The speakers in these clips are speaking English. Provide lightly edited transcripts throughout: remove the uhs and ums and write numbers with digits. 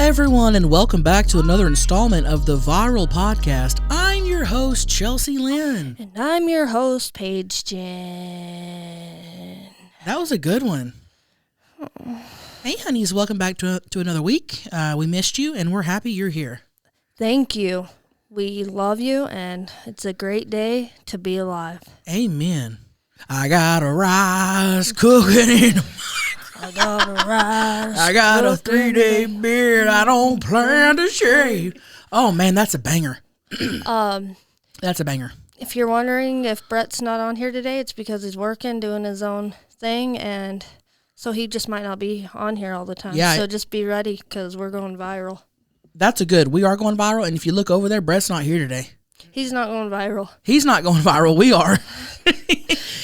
everyone, and welcome back to another installment of the Viral Podcast. I'm your host, Chelcie Lynn. And I'm your host, Paige Ginn. That was a good one. Hey, honeys, welcome back to another week. We missed you, and we're happy you're here. Thank you. We love you, and it's a great day to be alive. Amen. I got a rice cooking in I got a rice. I got a 3-day beard I don't plan to shave. Oh, man, that's a banger. That's a banger. If you're wondering if Brett's not on here today, it's because he's working, doing his own thing, and so he just might not be on here all the time. Yeah. So just be ready, because we're going viral. That's a good. We are going viral, and if you look over there, Brett's not here today. He's not going viral. He's not going viral. We are.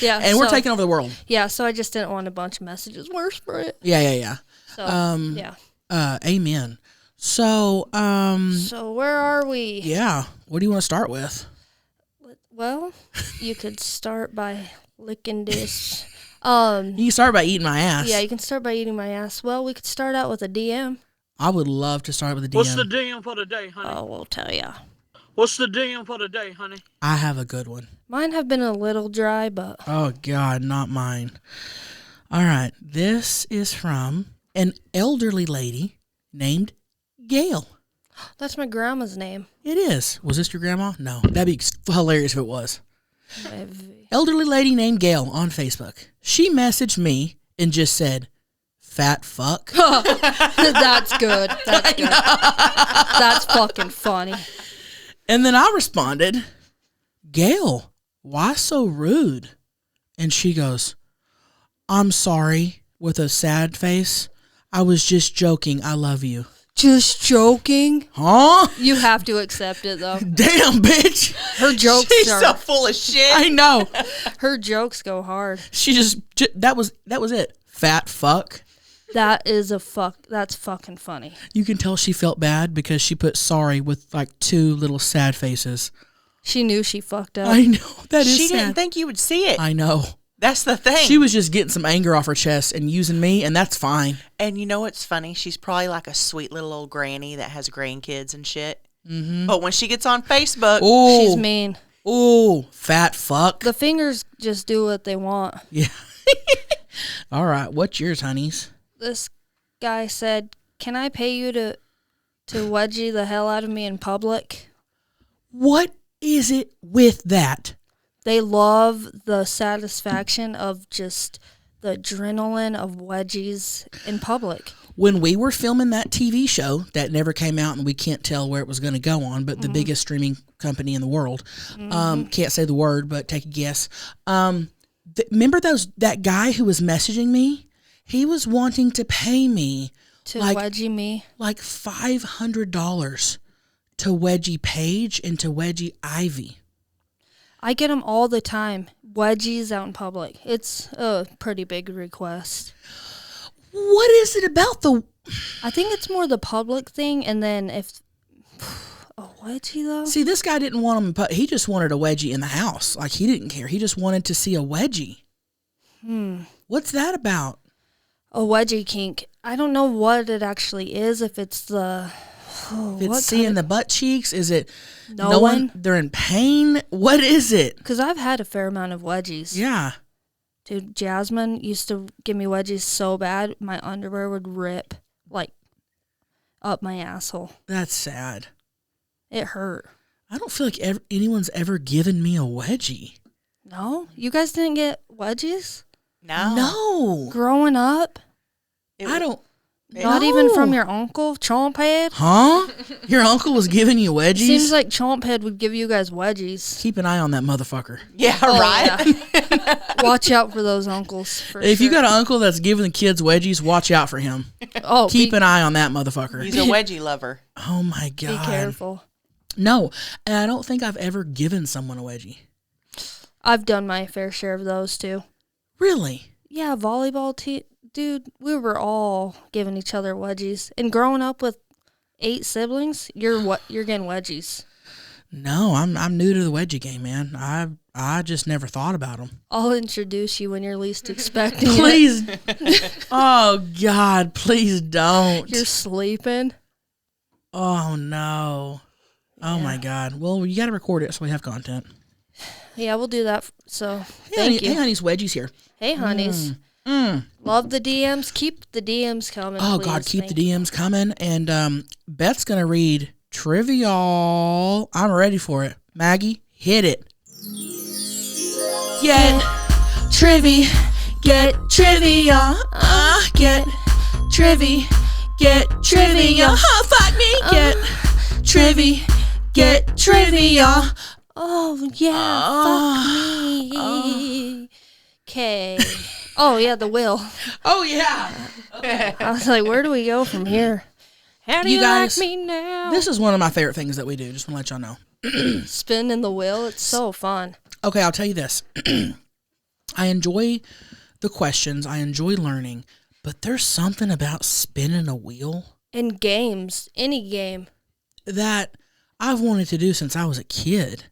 Yeah, and we're taking over the world. Yeah, so I just didn't want a bunch of messages. Where's Brett? Yeah. So, yeah. Amen. So, So where are we? yeah. What do you want to start with? Well, you could start by licking this. You can start by eating my ass. Yeah, you can start by eating my ass. Well, we could start out with a DM. I would love to start with a DM. What's the DM for the day, honey? Oh, we'll tell ya. What's the DM for the day, honey? I have a good one. Mine have been a little dry, but... Oh, God, not mine. All right. This is from an elderly lady named Gail. That's my grandma's name. It is. Was this your grandma? No. That'd be hilarious if it was. Maybe. Elderly lady named Gail on Facebook. She messaged me and just said, "Fat fuck." That's good. That's good. That's fucking funny. And then I responded, "Gail, why so rude?" And she goes, "I'm sorry," with a sad face. "I was just joking. I love you." Just joking? Huh? You have to accept it, though. Damn, bitch. Her jokes She's are... so full of shit. I know. Her jokes go hard. She just that was it. Fat fuck. That's fucking funny. You can tell she felt bad because she put sorry with like 2 little sad faces. She knew she fucked up. I know. That is She sad. didn't think you would see it. I know. That's the thing. She was just getting some anger off her chest and using me, and that's fine. And you know what's funny? She's probably like a sweet little old granny that has grandkids and shit. Mm-hmm. But when she gets on Facebook, Ooh. She's mean. Ooh, fat fuck. The fingers just do what they want. Yeah. All right. What's yours, honeys? This guy said, "Can I pay you to wedgie the hell out of me in public?" What is it with that? They love the satisfaction of just the adrenaline of wedgies in public. When we were filming that TV show that never came out and we can't tell where it was going to go on, but the biggest streaming company in the world, can't say the word, but take a guess. Remember that guy who was messaging me? He was wanting to pay me To wedgie me. like $500 to wedgie Paige and to wedgie Ivy. I get them all the time. Wedgies out in public. It's a pretty big request. What is it about the... I think it's more the public thing, and then if... A wedgie, though? See, this guy didn't want him, he just wanted a wedgie in the house. Like, he didn't care. He just wanted to see a wedgie. What's that about? A wedgie kink. I don't know what it actually is, if it's the... If it's seeing the butt cheeks, is it Knowing? they're in pain? What is it? Because I've had a fair amount of wedgies. Yeah. Dude, Jasmine used to give me wedgies so bad, my underwear would rip, like, up my asshole. That's sad. It hurt. I don't feel like anyone's ever given me a wedgie. No? You guys didn't get wedgies? No. Growing up? I don't. Not even from your uncle, Chomp Head? Huh? Your uncle was giving you wedgies? Seems like Chomp Head would give you guys wedgies. Keep an eye on that motherfucker. yeah, right? Yeah. Watch out for those uncles. If you got an uncle that's giving the kids wedgies, watch out for him. Oh, Keep an eye on that motherfucker. He's a wedgie lover. Oh my Be God. careful. No, and I don't think I've ever given someone a wedgie. I've done my fair share of those, too. Really? Yeah, volleyball dude, we were all giving each other wedgies. And growing up with 8 siblings, you're getting wedgies. No, I'm new to the wedgie game, man. I just never thought about them. I'll introduce you when you're least expecting it. Please. Oh, God, please don't. You're sleeping. Oh, no. Oh, my God. Well, you got to record it so we have content. Yeah, we'll do that. So, Hey, thank you. Hey, honey's Wedgies here. Hey, honeys. Love the DMs. Keep the DMs coming. Oh, please. God, keep Thank the DMs coming. And Beth's going to read trivi-y'all. I'm ready for it. Maggie, hit it. Get get trivia, get trivia, fuck me, get trivia. Oh, yeah, fuck me. Okay. Oh, yeah, the will. Oh, yeah. I was like, where do we go from here? How do you guys, like me now? This is one of my favorite things that we do. Just want to let y'all know. Spinning the wheel. It's so fun. Okay, I'll tell you this. I enjoy the questions. I enjoy learning. But there's something about spinning a wheel. In games. Any game. That I've wanted to do since I was a kid.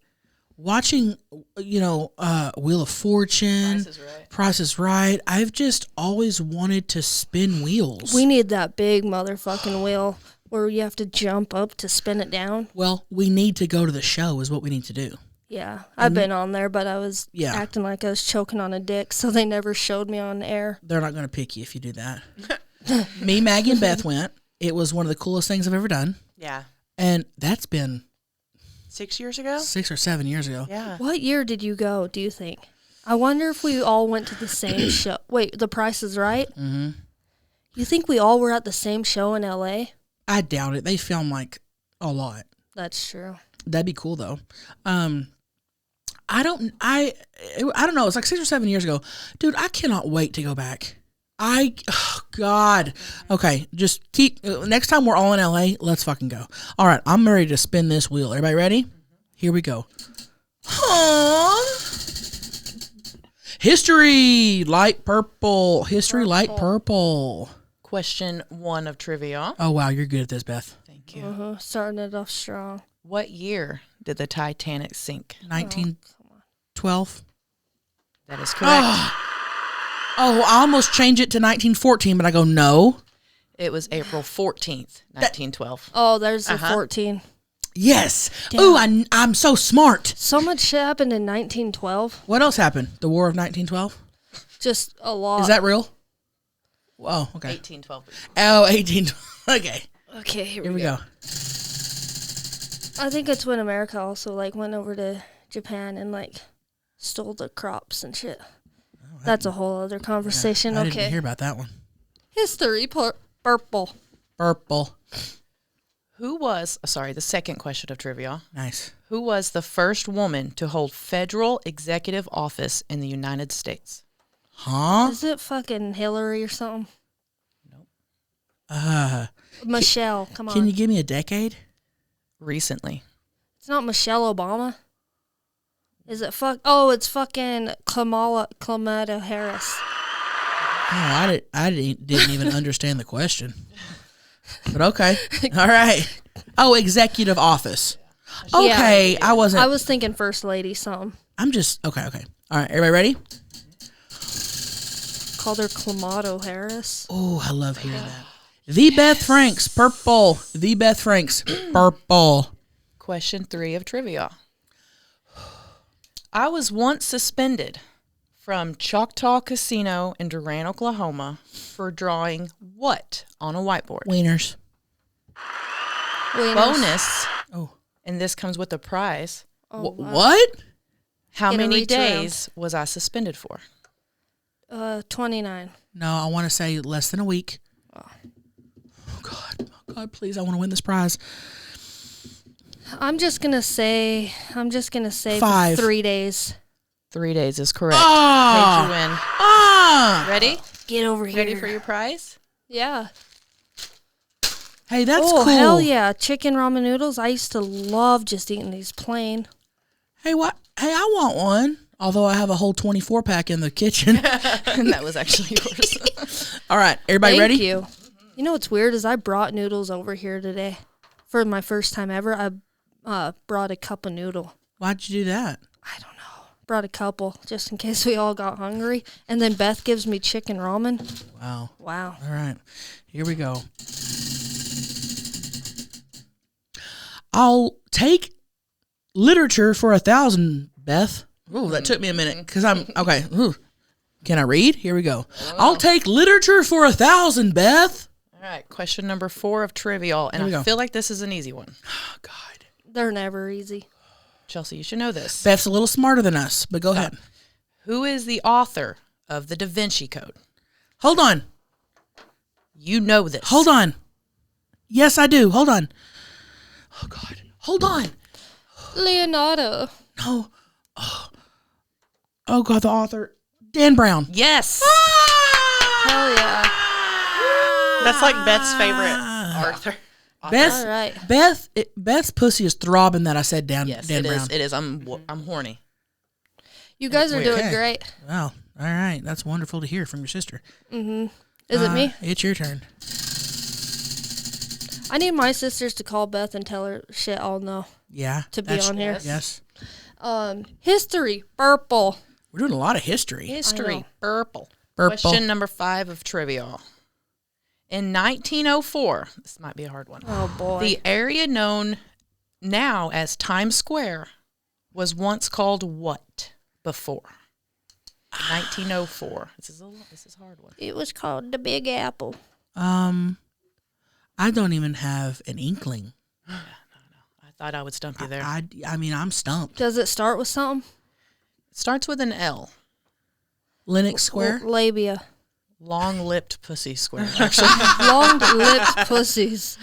Watching, Wheel of Fortune, Price is Right. I've just always wanted to spin wheels. We need that big motherfucking wheel where you have to jump up to spin it down. Well, we need to go to the show is what we need to do. Yeah, I've been on there, but I was acting like I was choking on a dick, so they never showed me on air. They're not going to pick you if you do that. Me, Maggie, and Beth went. It was one of the coolest things I've ever done. Yeah. And that's been 6 years ago? 6 or 7 years ago. Yeah. What year did you go, do you think? I wonder if we all went to the same show. Wait, The Price is Right? Mm-hmm. You think we all were at the same show in L.A.? I doubt it. They film like a lot. That's true. That'd be cool though. I don't know. It's like 6 or 7 years ago. Dude, I cannot wait to go back. Oh God. Okay, just keep, next time we're all in LA, let's fucking go. All right, I'm ready to spin this wheel. Everybody ready? Here we go. History, light purple. History, light purple. Question 1 of trivia. Oh, wow, you're good at this, Beth. Thank you. Starting it off strong. What year did the Titanic sink? 1912. That is correct. Oh, I almost changed it to 1914, but I go, no. It was April 14th, 1912. Oh, there's the 14. Yes. Damn. Ooh, I'm so smart. So much shit happened in 1912. What else happened? The War of 1912? Just a lot. Is that real? Oh, okay. 1812. Oh, 1812. Okay. Okay, Here we go. I think it's when America also went over to Japan and stole the crops and shit. Oh, that's a whole other conversation. I okay. didn't hear about that one. History purple. Purple. The second question of trivia. Nice. Who was the first woman to hold federal executive office in the United States? Huh? Is it fucking Hillary or something? Nope. Michelle, come on. Can you give me a decade? Recently. It's not Michelle Obama. Is it it's fucking Kamala Harris. Oh, I didn't even understand the question. But okay. All right. Oh, executive office. Okay, yeah. I was thinking first lady something. I'm just okay. All right, everybody ready? Called her Kamala Harris. Oh, I love hearing that. The Beth Franks, purple. The Beth Franks, purple. Question 3 of trivia. I was once suspended from Choctaw Casino in Durant, Oklahoma for drawing what on a whiteboard? Wieners. Bonus. Oh. And this comes with a prize. Oh, wow. What? How many days was I suspended for? 29. No, I want to say less than a week. Oh God, please, I want to win this prize. I'm just gonna say 5. 3 days. 3 days is correct. Oh. Paige, you win. Ah. Ready? Get over here. Ready for your prize? Yeah. Hey, that's cool. Oh, hell yeah. Chicken ramen noodles. I used to love just eating these plain. Hey, what? Hey, I want one. Although I have a whole 24-pack in the kitchen. And that was actually yours. All right. Everybody ready? Thank you. You know what's weird is I brought noodles over here today. For my first time ever, I brought a cup of noodle. Why'd you do that? I don't know. Brought a couple just in case we all got hungry. And then Beth gives me chicken ramen. Wow. Wow. All right. Here we go. I'll take literature for 1,000, Beth. Oh, that took me a minute because I'm okay. Ooh. Can I read? Here we go. I'll take literature for 1,000, Beth. All right, question number 4 of trivial, and I feel like this is an easy one. Oh, God. They're never easy. Chelcie, you should know this. Beth's a little smarter than us, but go ahead. Who is the author of the Da Vinci Code? Hold on. You know this. Hold on. Yes, I do. Hold on. Oh, God. Hold on. Leonardo. No. Oh, God, the author. Dan Brown. Yes. Hell yeah. That's like Beth's favorite Arthur. Beth, All right. Beth's pussy is throbbing that I said Dan Yes, Dan it Brown. is. It is. I'm horny. You guys are doing Okay. great. Wow. All right. That's wonderful to hear from your sister. Is it me? It's your turn. I need my sisters to call Beth and tell her shit I'll know Yeah. to be on here. Yes. History. Purple. We're doing a lot of history. History. Purple. Purple. Question number 5 of trivial. In 1904, this might be a hard one. Oh, boy. The area known now as Times Square was once called what before? 1904. This is a hard one. It was called the Big Apple. I don't even have an inkling. I thought I would stump you there. I mean, I'm stumped. Does it start with something? It starts with an L. Lennox Square. Labia. Long-lipped pussy square. Actually, Long-lipped pussies.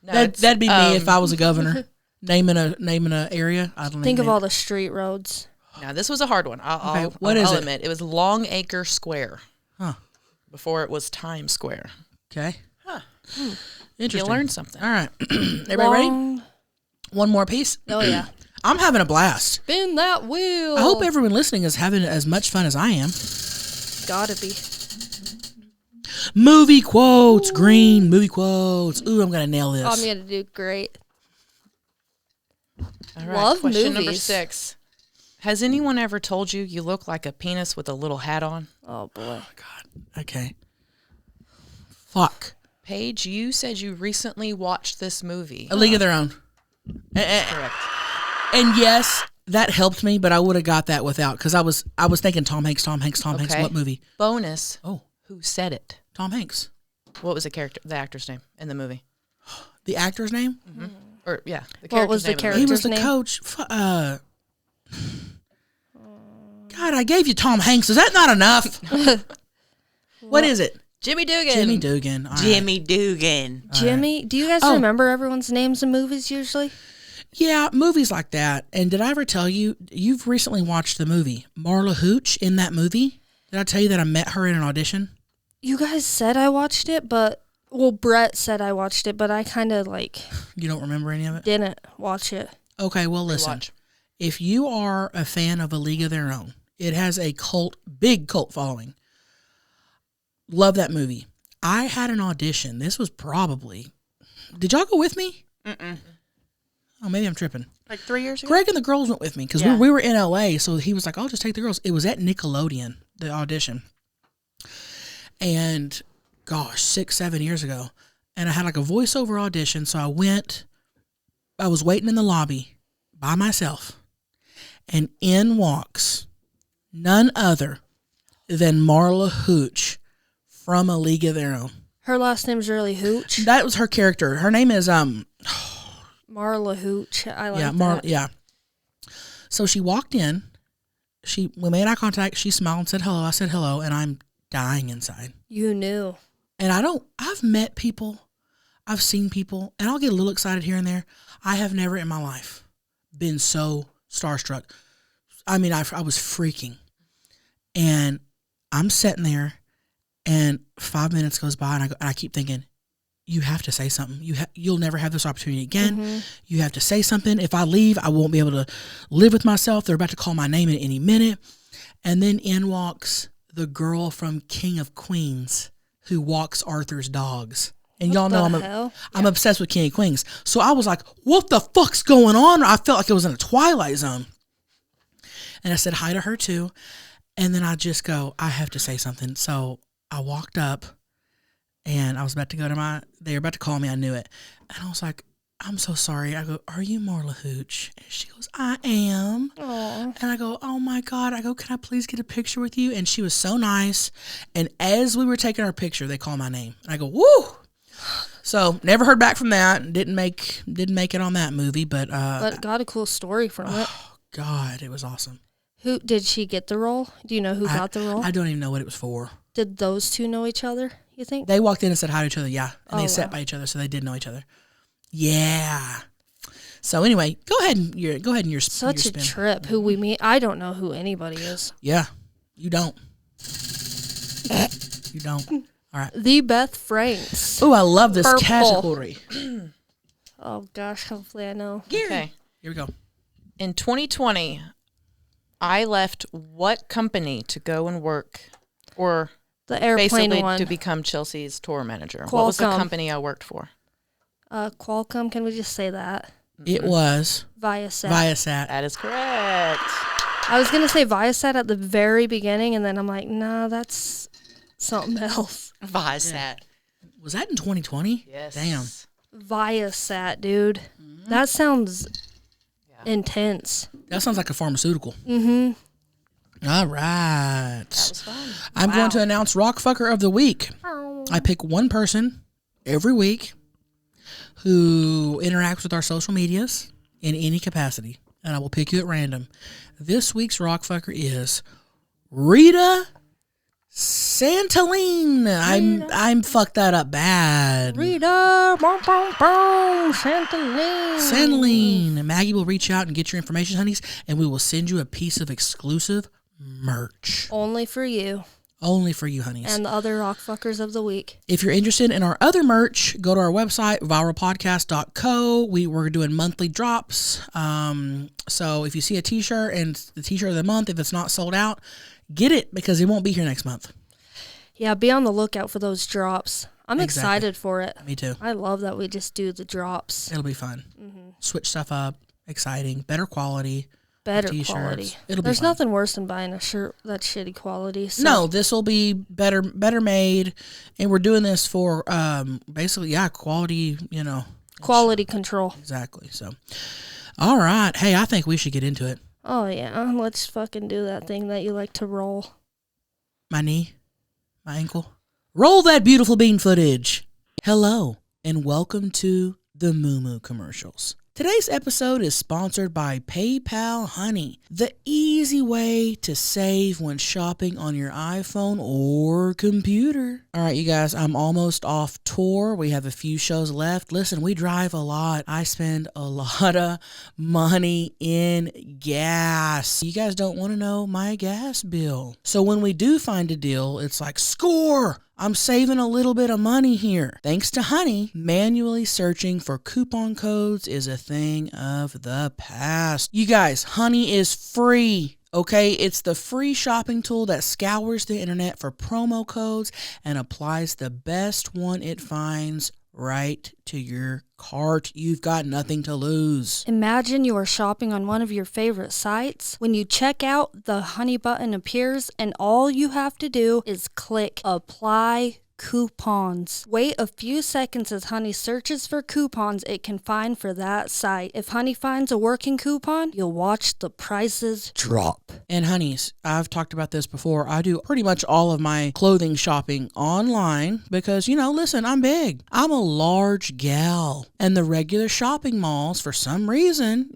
no, That'd be me if I was a governor. naming a area. I don't Think even of all the street roads. Now, this was a hard one. I'll is it? admit. It was Longacre Square. Huh. Before it was Times Square. Okay. Huh. Interesting. You learned something. All right. Everybody ready? One more piece? Oh, yeah. I'm having a blast. Spin that wheel. I hope everyone listening is having as much fun as I am. Gotta be. Movie quotes. Green movie quotes. Ooh, I'm going to nail this. I'm gonna do great. All right. Love Question number movies. 6. Has anyone ever told you you look like a penis with a little hat on? Oh, boy. God. Okay. Fuck. Paige, you said you recently watched this movie. A League of Their Own. Correct. And yes, that helped me, but I would have got that without, because I was thinking Tom Hanks. Okay. What movie? Bonus. Oh, Who said it? Tom Hanks. What was the actor's name in the movie? The actor's name? Or yeah, the What was the name of He character's was the name? coach. God, I gave you Tom Hanks. Is that not enough? What is it? Jimmy Dugan. Jimmy Dugan. All right. Jimmy Dugan. Jimmy, do you guys Oh. remember everyone's names in movies usually? Yeah, movies like that. And did I ever tell you, you've recently watched the movie Marla Hooch in that movie? Did I tell you that I met her in an audition? You guys said I watched it, but Brett said I watched it, but I kind of You don't remember any of it? didn't watch it. Okay, well, listen. Watch. If you are a fan of A League of Their Own, it has a big cult following. Love that movie. I had an audition. This was probably... Did y'all go with me? Oh, maybe I'm tripping. Like 3 years ago? Greg and the girls went with me because Yeah. we were in LA, so he was like, I'll just take the girls. It was at Nickelodeon, the audition. And gosh, 6-7 years ago. And I had like a voiceover audition, so I was waiting in the lobby by myself. And in walks none other than Marla Hooch from A League of Their Own. Her last name's really Hooch. That was her character. Her name is Marla Hooch. I like yeah, that. yeah. So she walked in. We made eye contact. She smiled and said hello. I said hello, and I'm dying inside. You knew. And I've met people, I've seen people, and I'll get a little excited here and there. I have never in my life been so starstruck. I mean, I was freaking. And I'm sitting there, and 5 minutes goes by, and I keep thinking, you have to say something. You'll never have this opportunity again. You have to say something. If I leave, I won't be able to live with myself. They're about to call my name at any minute. And then in walks the girl from King of Queens who walks Arthur's dogs. And y'all know I'm obsessed with King of Queens. So I was like, what the fuck's going on? I felt like it was in a Twilight Zone. And I said hi to her too. And then I just go, I have to say something. So I walked up and I was about to go to they were about to call me. I knew it. And I was like, I'm so sorry. I go, are you Marla Hooch? And she goes, I am. Aw. And I go, oh my God. I go, can I please get a picture with you? And she was so nice. And as we were taking our picture, they called my name. And I go, woo. So never heard back from that. Didn't make it on that movie, but got a cool story from it. oh God, it was awesome. Who did she get the role? Do you know who got the role? I don't even know what it was for. Did those two know each other, you think? They walked in and said hi to each other, yeah. And they sat wow. by each other, so they did know each other. Yeah. So anyway, go ahead and your Such your a spin. trip. Who we meet. I don't know who anybody is. Yeah. You don't. You don't. All right. The Beth Franks. Oh, I love this Purple. category. Oh gosh, hopefully I know. Okay. Here we go. In 2020, I left what company to go and work, or The airplane basically one. to become Chelsea's tour manager? What was the Qualcomm. company I worked for? Qualcomm, can we just say that? It was Viasat. Viasat. That is correct. I was going to say Viasat at the very beginning, and then I'm like, nah, that's something else. Viasat. Was that in 2020? Yes. Damn. Viasat, dude. That sounds intense. That sounds like a pharmaceutical. Mm-hmm. All right. That was fun. I'm going to announce Rock Fucker of the Week. I pick one person every week who interacts with our social medias in any capacity, and I will pick you at random. This week's Rock Fucker is Rita Santaline. I'm fucked that up bad. Rita, boom, boom, boom, Santaline. Santaline. Maggie will reach out and get your information, honeys, and we will send you a piece of exclusive merch. Only for you Only for you, honeys. and the other rock fuckers of the week. If you're interested in our other merch, go to our website, viralpodcast.co. We're doing monthly drops. So if you see a t-shirt and it's the t-shirt of the month, if it's not sold out, get it because it won't be here next month. Yeah, be on the lookout for those drops. I'm Exactly. excited for it. Me too. I love that we just do the drops. It'll be fun. Switch stuff up. Exciting. Better quality. Better T-shirts. quality. It'll be There's fun. nothing worse than buying a shirt that's shitty quality. So. No, this will be better made. And we're doing this for basically, quality, Quality control. Exactly. So, all right. Hey, I think we should get into it. Oh, yeah. Let's fucking do that thing that you like to roll. My knee, my ankle. Roll that beautiful bean footage. Hello, and welcome to the Moo Moo commercials. Today's episode is sponsored by PayPal Honey, the easy way to save when shopping on your iPhone or computer. All right, you guys, I'm almost off tour. We have a few shows left. Listen, we drive a lot. I spend a lot of money in gas. You guys don't want to know my gas bill. So when we do find a deal, it's like, score! I'm saving a little bit of money here. Thanks to Honey, manually searching for coupon codes is a thing of the past. You guys, Honey is free. Okay, it's the free shopping tool that scours the internet for promo codes and applies the best one it finds right to your cart. You've got nothing to lose. Imagine you are shopping on one of your favorite sites. When you check out, the Honey button appears, and all you have to do is click Apply Coupons. Wait a few seconds as Honey searches for coupons it can find for that site. If Honey finds a working coupon, you'll watch the prices drop. And honeys, I've talked about this before. I do pretty much all of my clothing shopping online because, listen, I'm big. I'm a large gal. And the regular shopping malls, for some reason,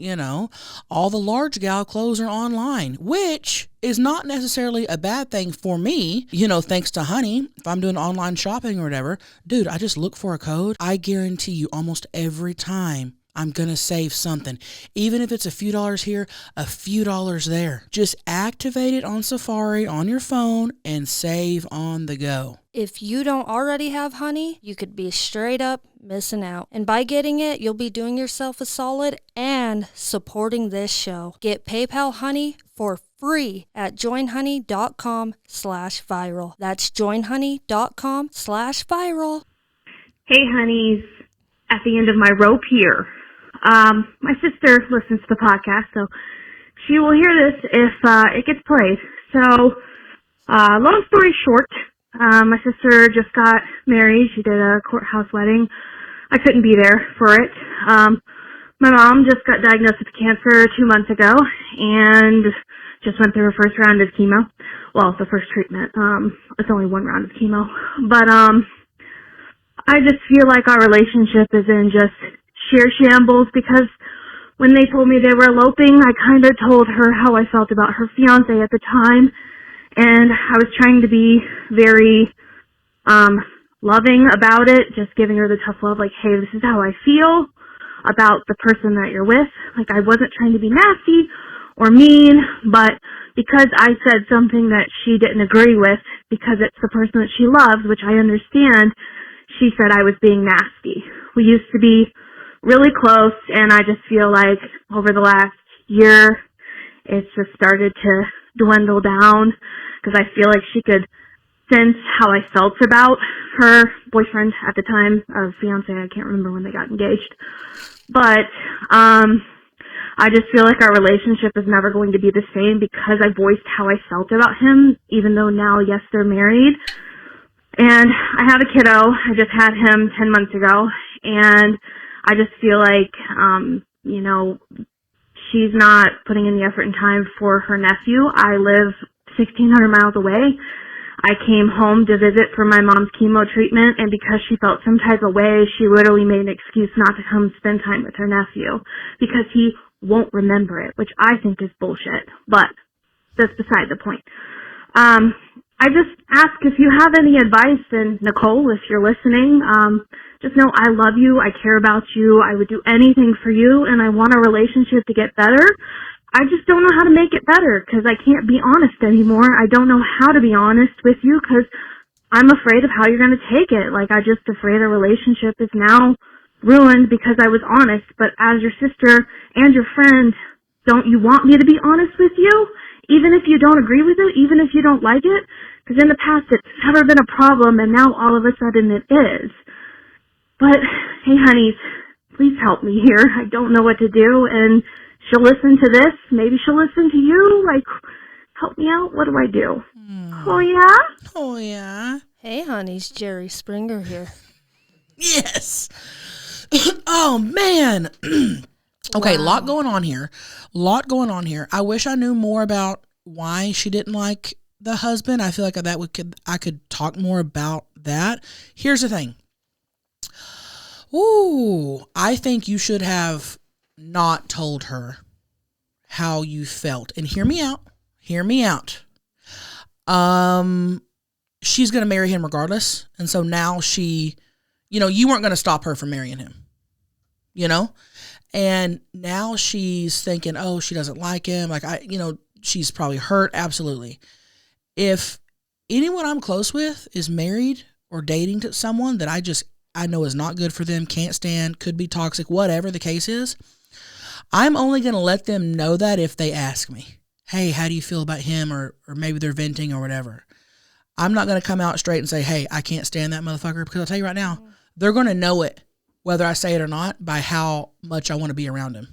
all the large gal clothes are online, which is not necessarily a bad thing for me, thanks to Honey. If I'm doing online shopping or whatever, dude, I just look for a code. I guarantee you almost every time I'm going to save something. Even if it's a few dollars here, a few dollars there. Just activate it on Safari on your phone and save on the go. If you don't already have Honey, you could be straight up missing out. And by getting it, you'll be doing yourself a solid and supporting this show. Get PayPal Honey for free at joinhoney.com/viral. That's joinhoney.com/viral. Hey, honeys. At the end of my rope here. My sister listens to the podcast, so she will hear this if it gets played. So, long story short, my sister just got married. She did a courthouse wedding I couldn't be there for it. My mom just got diagnosed with cancer 2 months ago and just went through her first round of chemo. Well, the first treatment. It's only one round of chemo. But I just feel like our relationship is in just sheer shambles because when they told me they were eloping, I kind of told her how I felt about her fiance at the time. And I was trying to be very loving about it, just giving her the tough love, like, hey, this is how I feel about the person that you're with. Like, I wasn't trying to be nasty or mean, but because I said something that she didn't agree with, because it's the person that she loves, which I understand, she said I was being nasty. We used to be really close, and I just feel like over the last year, it's just started to dwindle down, because I feel like she could sense how I felt about her boyfriend at the time, or fiance, I can't remember when they got engaged. But I just feel like our relationship is never going to be the same because I voiced how I felt about him, even though now, yes, they're married. And I have a kiddo. I just had him 10 months ago. And I just feel like, she's not putting in the effort and time for her nephew. I live 1,600 miles away. I came home to visit for my mom's chemo treatment, and because she felt some type of way, she literally made an excuse not to come spend time with her nephew because he won't remember it, which I think is bullshit, but that's beside the point. I just ask if you have any advice, and Nicole, if you're listening, just know I love you, I care about you, I would do anything for you, and I want our relationship to get better. I just don't know how to make it better because I can't be honest anymore. I don't know how to be honest with you because I'm afraid of how you're going to take it. Like, I'm just afraid our relationship is now ruined because I was honest. But as your sister and your friend, don't you want me to be honest with you? Even if you don't agree with it, even if you don't like it? Because in the past it's never been a problem, and now all of a sudden it is. But, hey, honeys, please help me here. I don't know what to do, and she'll listen to this. Maybe she'll listen to you. Like, help me out. What do I do? Oh, yeah? Oh, yeah. Hey, honeys, Jerry Springer here. Yes. Oh, man. Okay, Wow. lot going on here. I wish I knew more about why she didn't like the husband. I feel like I could talk more about that. Here's the thing. Ooh, I think you should have not told her how you felt. And hear me out. She's going to marry him regardless. And so now you weren't going to stop her from marrying him, and now she's thinking, oh, she doesn't like him. Like, she's probably hurt. Absolutely. If anyone I'm close with is married or dating to someone that I know is not good for them, can't stand, could be toxic, whatever the case is, I'm only going to let them know that if they ask me, hey, how do you feel about him? Or maybe they're venting or whatever. I'm not going to come out straight and say, hey, I can't stand that motherfucker, because I'll tell you right now, they're going to know it, whether I say it or not, by how much I want to be around him.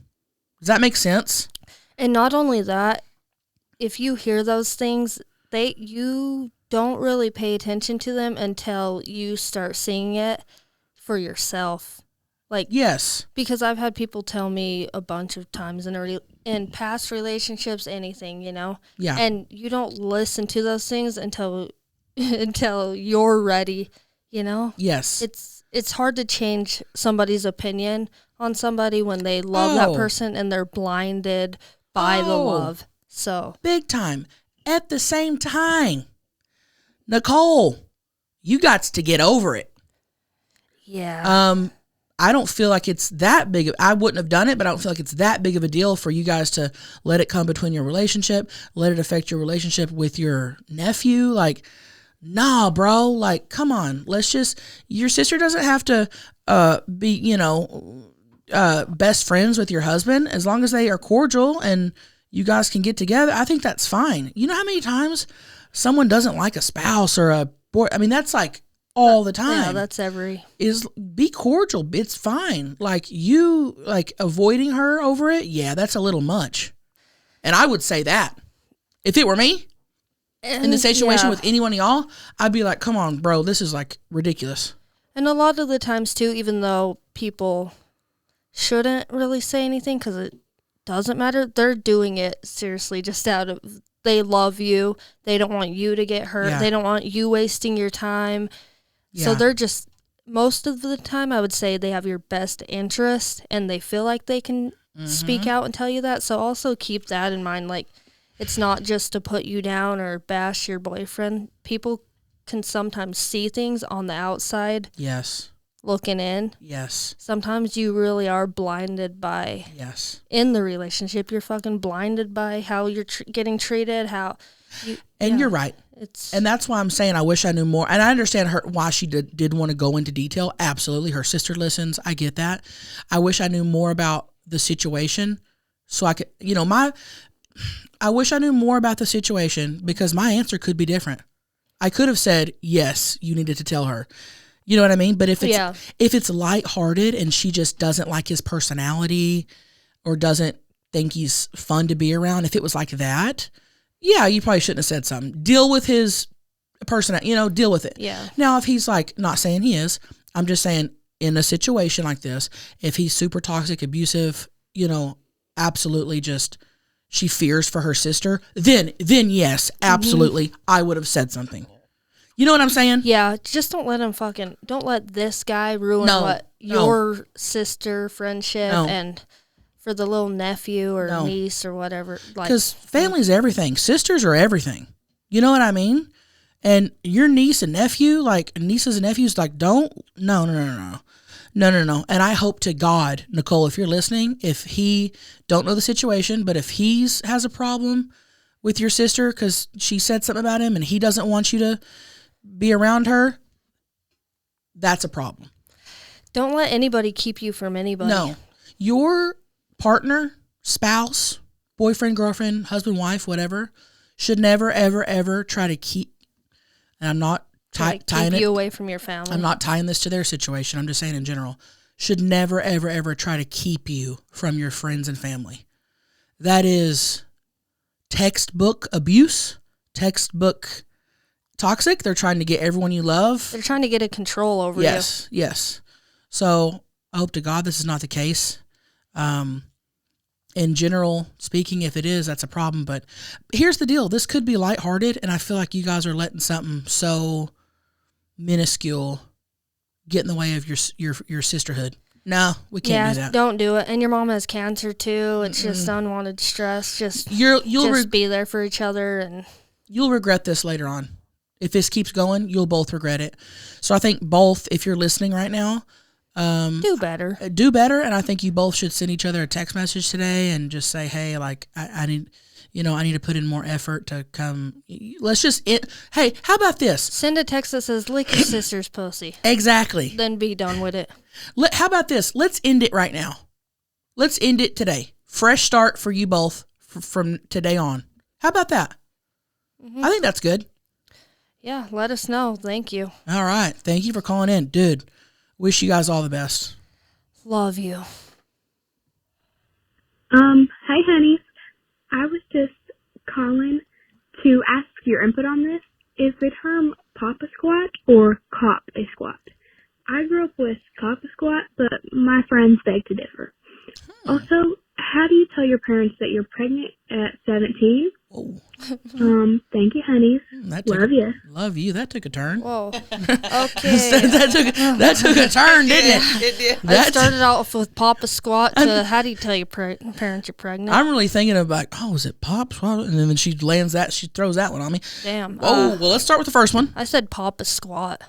Does that make sense? And not only that, if you hear those things, you don't really pay attention to them until you start seeing it for yourself. Like, yes, because I've had people tell me a bunch of times in past relationships, anything, Yeah. And you don't listen to those things until you're ready, Yes. It's hard to change somebody's opinion on somebody when they love that person and they're blinded by the love. So big time. At the same time, Nicole, you got to get over it. yeah. I don't feel like it's that big. I wouldn't have done it, but I don't feel like it's that big of a deal for you guys to let it come between your relationship, let it affect your relationship with your nephew. Like, nah, bro. Like, come on. Your sister doesn't have to be, best friends with your husband. As long as they are cordial and you guys can get together, I think that's fine. You know how many times someone doesn't like a spouse or a boy? I mean, that's like all the time. Yeah, that's be cordial. It's fine. Like, avoiding her over it. Yeah, that's a little much. And I would say that if it were me in the situation with any one of y'all, I'd be like, come on, bro, this is like ridiculous. And a lot of the times too, even though people shouldn't really say anything because it doesn't matter. They're doing it seriously just out of they love you. They don't want you to get hurt. Yeah. They don't want you wasting your time. So Yeah. they're just, most of the time, I would say they have your best interest and they feel like they can speak out and tell you that. So also keep that in mind. Like, it's not just to put you down or bash your boyfriend. People can sometimes see things on the outside Yes. looking in. Yes. Sometimes you really are blinded by, Yes. in the relationship, you're fucking blinded by how you're getting treated, how you, And yeah, you're right. And that's why I'm saying I wish I knew more. And I understand her why she did want to go into detail. Absolutely. Her sister listens. I get that. I wish I knew more about the situation so I could, I wish I knew more about the situation because my answer could be different. I could have said, yes, you needed to tell her. You know what I mean? But if it's lighthearted and she just doesn't like his personality or doesn't think he's fun to be around, if it was like that, yeah, you probably shouldn't have said something. Deal with his personality, deal with it. Yeah. Now, if he's like, not saying he is, I'm just saying in a situation like this, if he's super toxic, abusive, absolutely just she fears for her sister, then yes, absolutely, I would have said something. You know what I'm saying? Yeah, just don't let this guy ruin your sister friendship and for the little nephew or niece or whatever. Because family's everything. Sisters are everything. You know what I mean? And your niece and nephew, nieces and nephews, no. And I hope to God, Nicole, if you're listening, if he, don't know the situation, but if he's has a problem with your sister because she said something about him and he doesn't want you to be around her, that's a problem. Don't let anybody keep you from anybody. No. Your partner, spouse, boyfriend, girlfriend, husband, wife, whatever, should never, ever, ever try to keep, and I'm not tying keep it you away from your family. I'm not tying this to their situation. I'm just saying in general, should never, ever, ever try to keep you from your friends and family. That is textbook abuse, textbook toxic. They're trying to get everyone you love. They're trying to get a control over you. Yes. So I hope to God this is not the case. In general speaking, if it is, that's a problem. But here's the deal. This could be lighthearted, and I feel like you guys are letting something so minuscule get in the way of your sisterhood. No, we can't do that. Don't do it. And your mom has cancer too. It's just unwanted stress. Just you'll be there for each other, and you'll regret this later on. If this keeps going, you'll both regret it. So I think both, if you're listening right now, do better. And I think you both should send each other a text message today and just say, hey, I need, I need to put in more effort to come. Hey, how about this? Send a text that says, lick your sister's pussy. Exactly. Then be done with it. How about this? Let's end it right now. Let's end it today. Fresh start for you both from today on. How about that? Mm-hmm. I think that's good. Yeah, let us know. Thank you. All right. Thank you for calling in. Dude, wish you guys all the best. Love you. Hi, honeys. I was just calling to ask your input on this. Is the term Papa Squat or Cop a Squat? I grew up with Cop a Squat, but my friends beg to differ. Also, how do you tell your parents that you're pregnant at 17? Oh. Thank you, honeys. Love you. Love you. That took a turn. Whoa. Okay. that took a turn, didn't it? It did. I started off with Papa Squat to how do you tell your parents you're pregnant? I'm really thinking of is it Pop Squat? And then she throws that one on me. Damn. Oh, well, let's start with the first one. I said Papa Squat.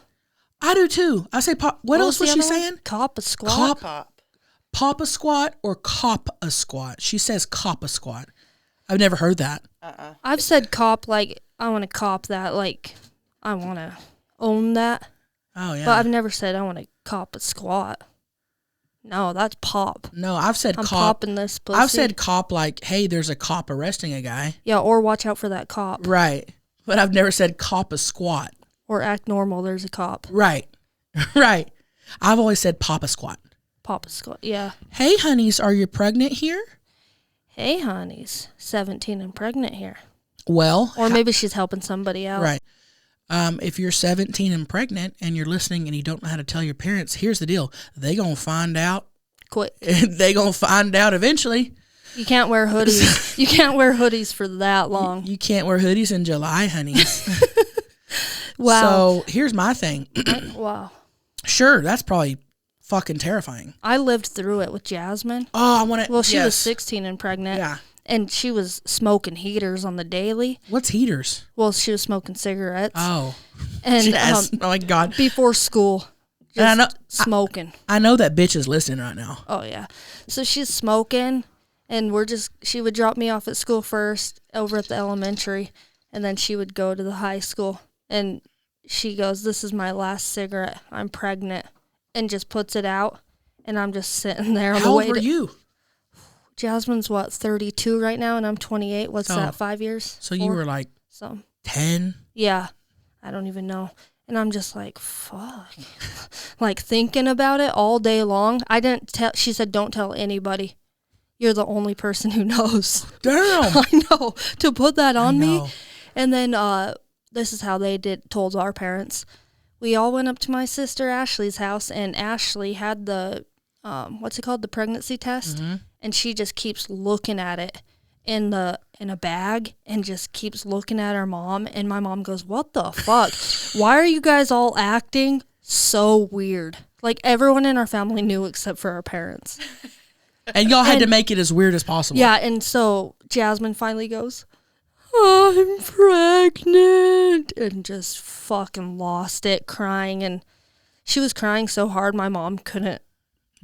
I do too. I say Pop. What else was she saying? Cop a Squat. Papa Squat or Cop a Squat? She says Cop a Squat. I've never heard that. I've said cop, I want to cop that, I want to own that. Oh, yeah. But I've never said I want to cop a squat. No, that's pop. No, I've said I'm cop. popping this pussy. I've said cop hey, there's a cop arresting a guy. Yeah, or watch out for that cop. Right. But I've never said cop a squat. Or act normal, there's a cop. Right. Right. I've always said pop a squat. Pop a squat, yeah. Hey, honeys, are you pregnant here? Hey, honeys, 17 and pregnant here. Well. Or maybe she's helping somebody out. Right. If you're 17 and pregnant and you're listening and you don't know how to tell your parents, here's the deal. They going to find out. Quick. They going to find out eventually. You can't wear hoodies. You can't wear hoodies for that long. You can't wear hoodies in July, honeys. Wow. So here's my thing. Wow. Sure, that's probably fucking terrifying. I lived through it with Jasmine. Oh, I want to. Well, she was 16 and pregnant. Yeah. And she was smoking heaters on the daily. What's heaters? Well, she was smoking cigarettes. Oh. And Yes. Oh my God. before school, And I know, smoking. I know that bitch is listening right now. Oh yeah. So she's smoking, and she would drop me off at school first over at the elementary, and then she would go to the high school, and she goes, "This is my last cigarette. I'm pregnant," and just puts it out, and I'm just sitting there on How the old way were to. you? Jasmine's 32 right now, and I'm 28. What's So- that? 5 years? So you 4? were like So 10? yeah, I don't even know. And I'm just like, fuck. Like thinking about it all day long. I didn't tell. She said, "Don't tell anybody. You're the only person who knows." Damn. I know, to put that on me. know. And then this is how they told our parents. We all went up to my sister Ashley's house, and Ashley had the what's it called, the pregnancy test, and she just keeps looking at it in a bag and just keeps looking at her mom, and my mom goes, "What the fuck? Why are you guys all acting so weird?" Like everyone in our family knew except for our parents. And y'all had to make it as weird as possible. Yeah, and so Jasmine finally goes, "I'm pregnant," and just fucking lost it, crying. And she was crying so hard my mom couldn't.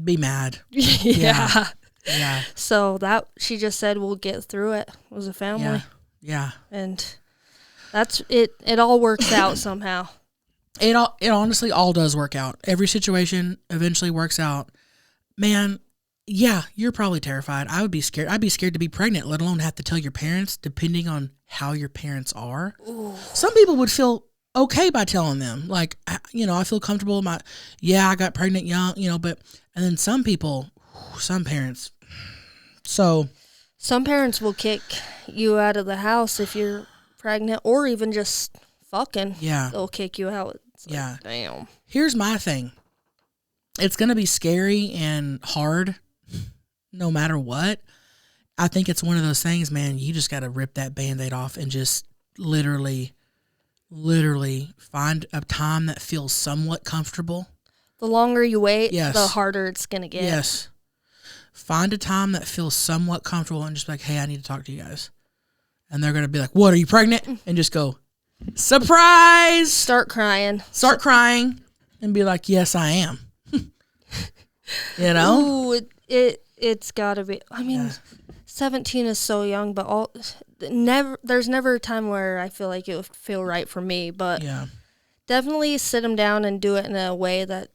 Be mad. Yeah. Yeah. So she just said, "We'll get through it as a family." Yeah. And that's it. It all works out somehow. It honestly all does work out. Every situation eventually works out. Man, yeah, you're probably terrified. I would be scared. I'd be scared to be pregnant, let alone have to tell your parents, depending on how your parents are. Ooh. Some people would feel okay by telling them, like, I feel comfortable. I got pregnant young, but, and then some people, some parents. So some parents will kick you out of the house if you're pregnant, or even just fucking. Yeah. They'll kick you out. It's like, yeah. Damn. Here's my thing. It's going to be scary and hard no matter what. I think it's one of those things, man, you just got to rip that Band-Aid off and just literally find a time that feels somewhat comfortable. The longer you wait, Yes. the harder it's going to get. Yes. Find a time that feels somewhat comfortable and just be like, "Hey, I need to talk to you guys." And they're going to be like, "What, are you pregnant?" And just go, "Surprise!" Start crying. Start crying and be like, "Yes, I am." Ooh, it's got to be. I mean, 17 is so young, but there's never a time where I feel like it would feel right for me, but definitely sit them down and do it in a way that,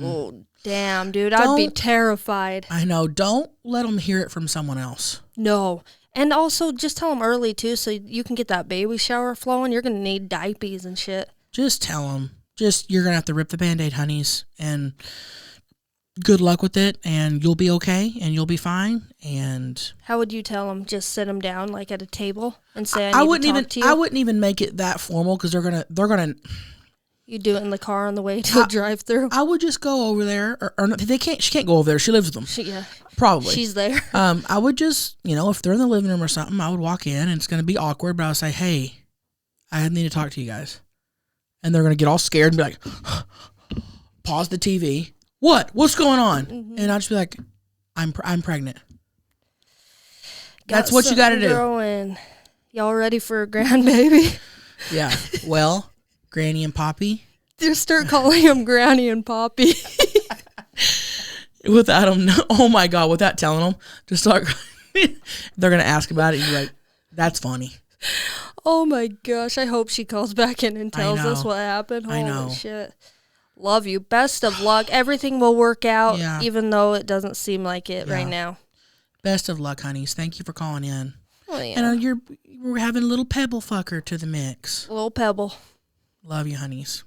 oh, damn, dude, I'd be terrified. I know. Don't let them hear it from someone else. No. And also, just tell them early, too, so you can get that baby shower flowing. You're going to need diapers and shit. Just tell them. You're going to have to rip the Band-Aid, honeys, and good luck with it, and you'll be okay, and you'll be fine. And how would you tell them? Just sit them down, like at a table, and say, I need to talk to you? I wouldn't even make it that formal, because they're gonna. You do it in the car on the way to a drive-through. I would just go over there, or they can't. She can't go over there. She lives with them. Probably. She's there. I would just, if they're in the living room or something, I would walk in, and it's gonna be awkward, but I would say, "Hey, I need to talk to you guys," and they're gonna get all scared and be like, pause the TV. What's going on? Mm-hmm. And I'll just be like, I'm pregnant. That's what you got to do. Growing. Y'all ready for a grandbaby? Yeah. Well, Granny and Poppy. Just start calling him Granny and Poppy. Without them, oh my God, without telling them, just start. They're going to ask about it. You're like, that's funny. Oh my gosh. I hope she calls back in and tells us what happened. Holy I know. Shit. Love you. Best of luck. Everything will work out, even though it doesn't seem like it right now. Best of luck, honeys. Thank you for calling in. Oh, yeah. And we're having a little pebble fucker to the mix. A little pebble. Love you, honeys.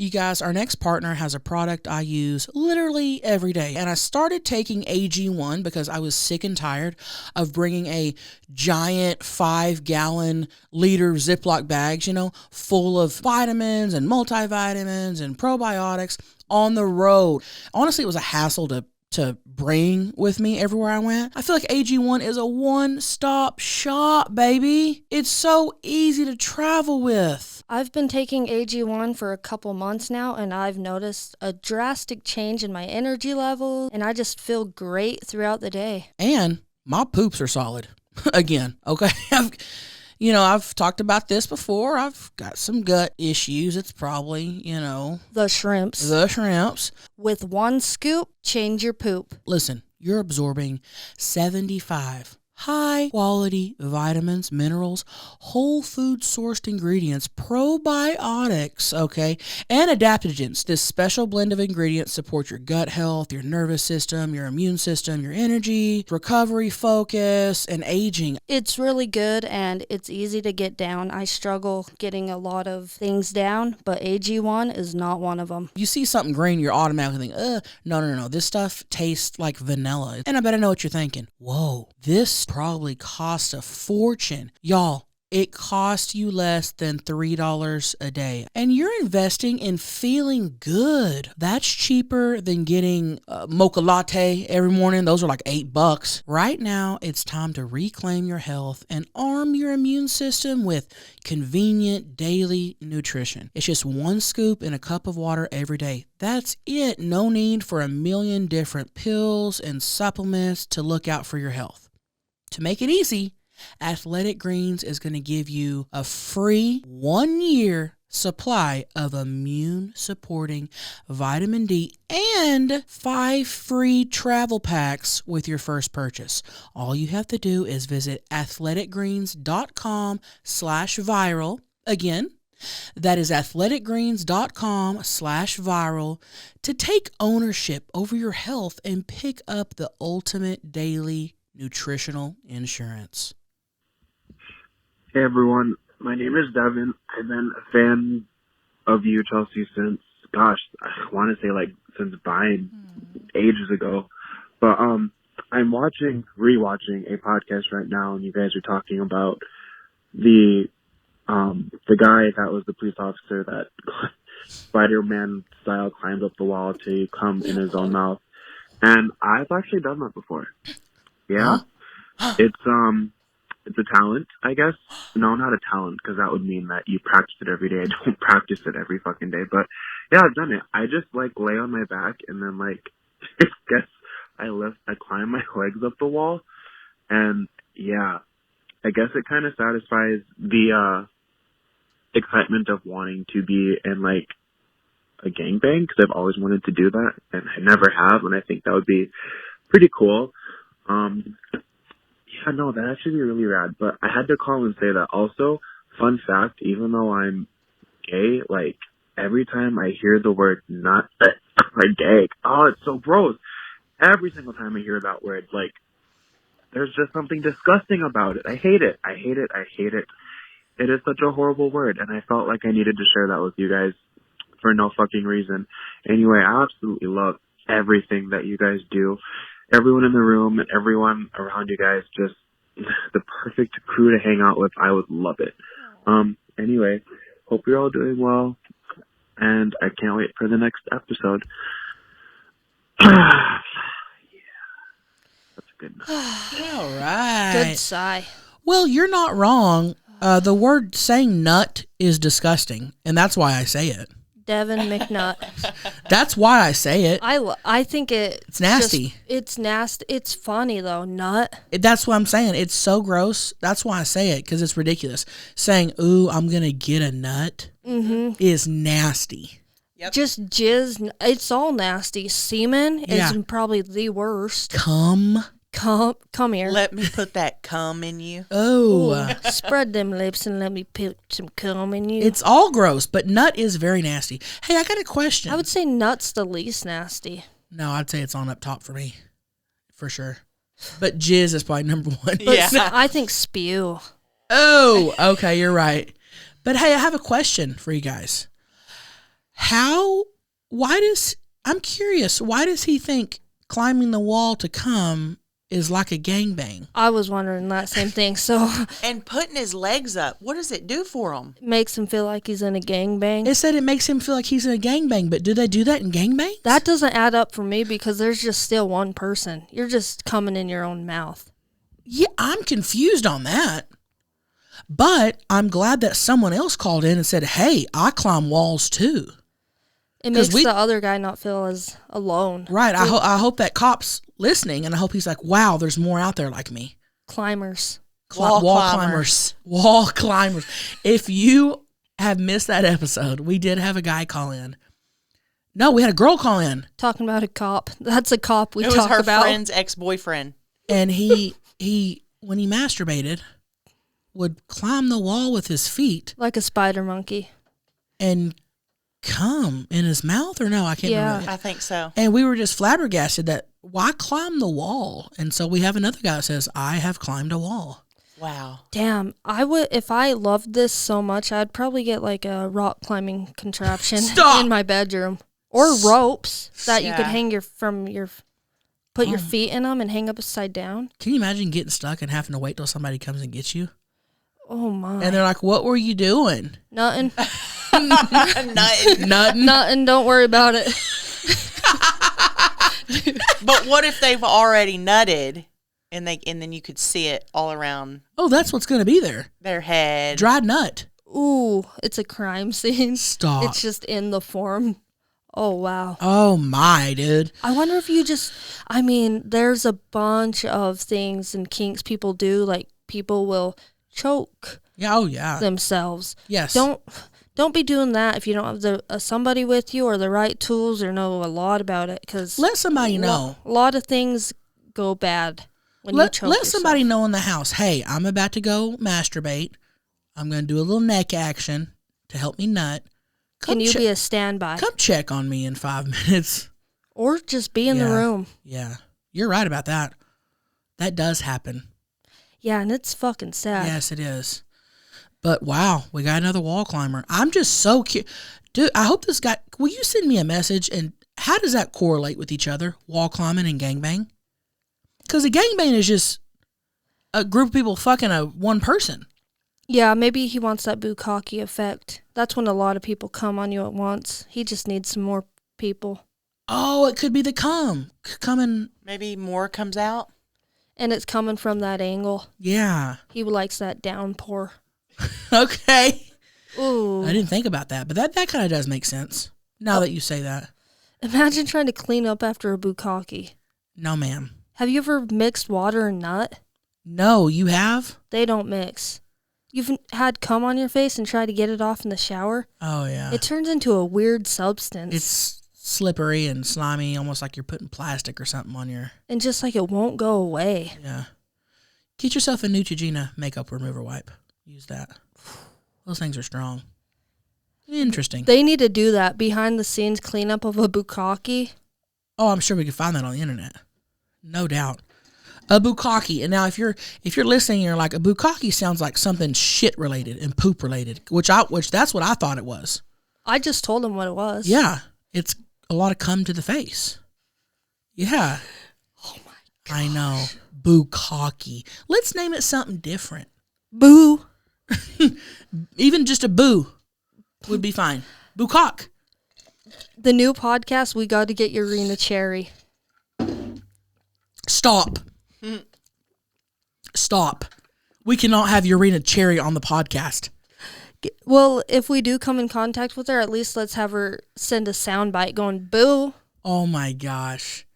You guys, our next partner has a product I use literally every day. And I started taking AG1 because I was sick and tired of bringing a giant 5-gallon liter Ziploc bags, full of vitamins and multivitamins and probiotics on the road. Honestly, it was a hassle to bring with me everywhere I went. I feel like AG1 is a one-stop shop, baby. It's so easy to travel with. I've been taking AG1 for a couple months now, and I've noticed a drastic change in my energy level, and I just feel great throughout the day. And my poops are solid. Again, okay? I've talked about this before. I've got some gut issues. It's probably, The shrimps. the shrimps. With one scoop, change your poop. Listen, you're absorbing 75 high-quality vitamins, minerals, whole food-sourced ingredients, probiotics, okay, and adaptogens. This special blend of ingredients support your gut health, your nervous system, your immune system, your energy, recovery, focus, and aging. It's really good, and it's easy to get down. I struggle getting a lot of things down, but AG1 is not one of them. You see something green, you're automatically thinking, no. This stuff tastes like vanilla. And I bet I know what you're thinking. Whoa, this probably cost a fortune. Y'all, it costs you less than $3 a day. And you're investing in feeling good. That's cheaper than getting a mocha latte every morning. Those are like $8. Right now, it's time to reclaim your health and arm your immune system with convenient daily nutrition. It's just one scoop in a cup of water every day. That's it. No need for a million different pills and supplements to look out for your health. To make it easy, Athletic Greens is going to give you a free 1-year supply of immune-supporting vitamin D and 5 free travel packs with your first purchase. All you have to do is visit athleticgreens.com/viral. Again, that is athleticgreens.com/viral to take ownership over your health and pick up the ultimate daily nutritional insurance. Hey everyone, my name is Devin. I've been a fan of you, Chelcie, since, I want to say since Vine ages ago. But I'm rewatching a podcast right now, and you guys are talking about the guy that was the police officer that Spider-Man style climbed up the wall to come in his own mouth. And I've actually done that before. Yeah. It's a talent, I guess. No, not a talent, because that would mean that you practice it every day. I don't practice it every fucking day. But yeah, I've done it. I just lay on my back and then I climb my legs up the wall. And yeah, I guess it kind of satisfies the excitement of wanting to be in a gangbang, because I've always wanted to do that and I never have, and I think that would be pretty cool. Yeah, no, that'd actually be really rad. But I had to call and say that also. Fun fact, even though I'm gay, every time I hear the word nut, I gag. Oh, it's so gross. Every single time I hear that word, there's just something disgusting about it. I hate it. I hate it. I hate it. It is such a horrible word, and I felt like I needed to share that with you guys for no fucking reason. Anyway, I absolutely love everything that you guys do. Everyone in the room and everyone around you guys, just the perfect crew to hang out with. I would love it. Anyway, hope you're all doing well, and I can't wait for the next episode. Yeah, that's a good night. All right. Good sigh. Well, you're not wrong. The word saying nut is disgusting, and that's why I say it. Devin McNutt. That's why I say it. I think it's nasty. It's nasty. It's funny though, nut. That's what I'm saying. It's so gross. That's why I say it, because it's ridiculous. Saying, ooh, I'm going to get a nut is nasty. Yep. Just jizz. It's all nasty. Semen is probably the worst. Come here. Let me put that cum in you. Oh. Spread them lips and let me put some cum in you. It's all gross, but nut is very nasty. Hey, I got a question. I would say nut's the least nasty. No, I'd say it's on up top for me. For sure. But jizz is probably number one. Yeah. I think spew. Oh, okay, you're right. But hey, I have a question for you guys. I'm curious, why does he think climbing the wall to come is like a gangbang? I was wondering that same thing. So And putting his legs up, what does it do for him? it makes him feel like he's in a gangbang. It said it makes him feel like he's in a gangbang, but do they do that in gangbangs? That doesn't add up for me because there's just still one person. You're just coming in your own mouth. Yeah, I'm confused on that. But I'm glad that someone else called in and said, hey, I climb walls too. It makes the other guy not feel as alone. Right. I hope that cop's listening, and I hope he's like, wow, there's more out there like me. Climbers. Wall climbers. Wall climbers. If you have missed that episode, we did have a guy call in. No, we had a girl call in. Talking about a cop. That's a cop we It was talk her about. friend's ex-boyfriend. And he when he masturbated, would climb the wall with his feet Like a spider monkey. and come in his mouth, or no, I can't remember. I think so. And we were just flabbergasted that why climb the wall? And so we have another guy that says, I have climbed a wall. Wow. Damn, I would, if I loved this so much, I'd probably get like a rock climbing contraption Stop! in my bedroom. Or ropes that you could Yeah. hang put your feet in them and hang upside down. Can you imagine getting stuck and having to wait till somebody comes and gets you? Oh my. And they're like, what were you doing? Nothing. Nothing. Nothing. Nothing. Don't worry about it. But what if they've already nutted and then you could see it all around Oh, that's what's going to be there. their head? Dried nut. Ooh, it's a crime scene. Stop. It's just in the form. Oh, wow. Oh, my, dude. I wonder if there's a bunch of things and kinks people do. Like, people will choke Yeah, oh, yeah. themselves. Yes. Don't be doing that if you don't have somebody with you or the right tools or know a lot about it. Because Let somebody know. A lot of things go bad when you choke Let yourself. somebody know in the house, hey, I'm about to go masturbate. I'm going to do a little neck action to help me nut. Can you be a standby? Come check on me in 5 minutes. Or just be in the Yeah. room. Yeah. You're right about that. That does happen. Yeah, and it's fucking sad. Yes, it is. But wow, we got another wall climber. I'm just so curious. Dude, I hope this guy, will you send me a message, and how does that correlate with each other, wall climbing and gangbang? Because a gangbang is just a group of people fucking one person. Yeah, maybe he wants that bukkake effect. That's when a lot of people come on you at once. He just needs some more people. Oh, it could be the coming. Maybe more comes out. And it's coming from that angle. Yeah. He likes that downpour. Okay. Ooh. I didn't think about that, but that kind of does make sense now that you say that. Imagine trying to clean up after a bukkake. No, ma'am. Have you ever mixed water and nut? No, you have? They don't mix. You've had cum on your face and tried to get it off in the shower? Oh, yeah. It turns into a weird substance. It's slippery and slimy, almost like you're putting plastic or something on your... And just like it won't go away. Yeah. Get yourself a Neutrogena makeup remover wipe. Use that. Those things are strong. Interesting. They need to do that behind the scenes cleanup of a bukkake. Oh, I'm sure we can find that on the internet. No doubt. A bukkake. And now if you're listening and you're like, a bukkake sounds like something shit related and poop related, which that's what I thought it was. I just told him what it was. Yeah. It's a lot of cum to the face. Yeah. Oh my God. I know. Bukkake. Let's name it something different. Boo. Even just a boo would be fine. Bukkake. The new podcast, we got to get Urina Cherry. Stop. Stop. We cannot have Urina Cherry on the podcast. Well, if we do come in contact with her, at least let's have her send a soundbite going, boo. Oh my gosh.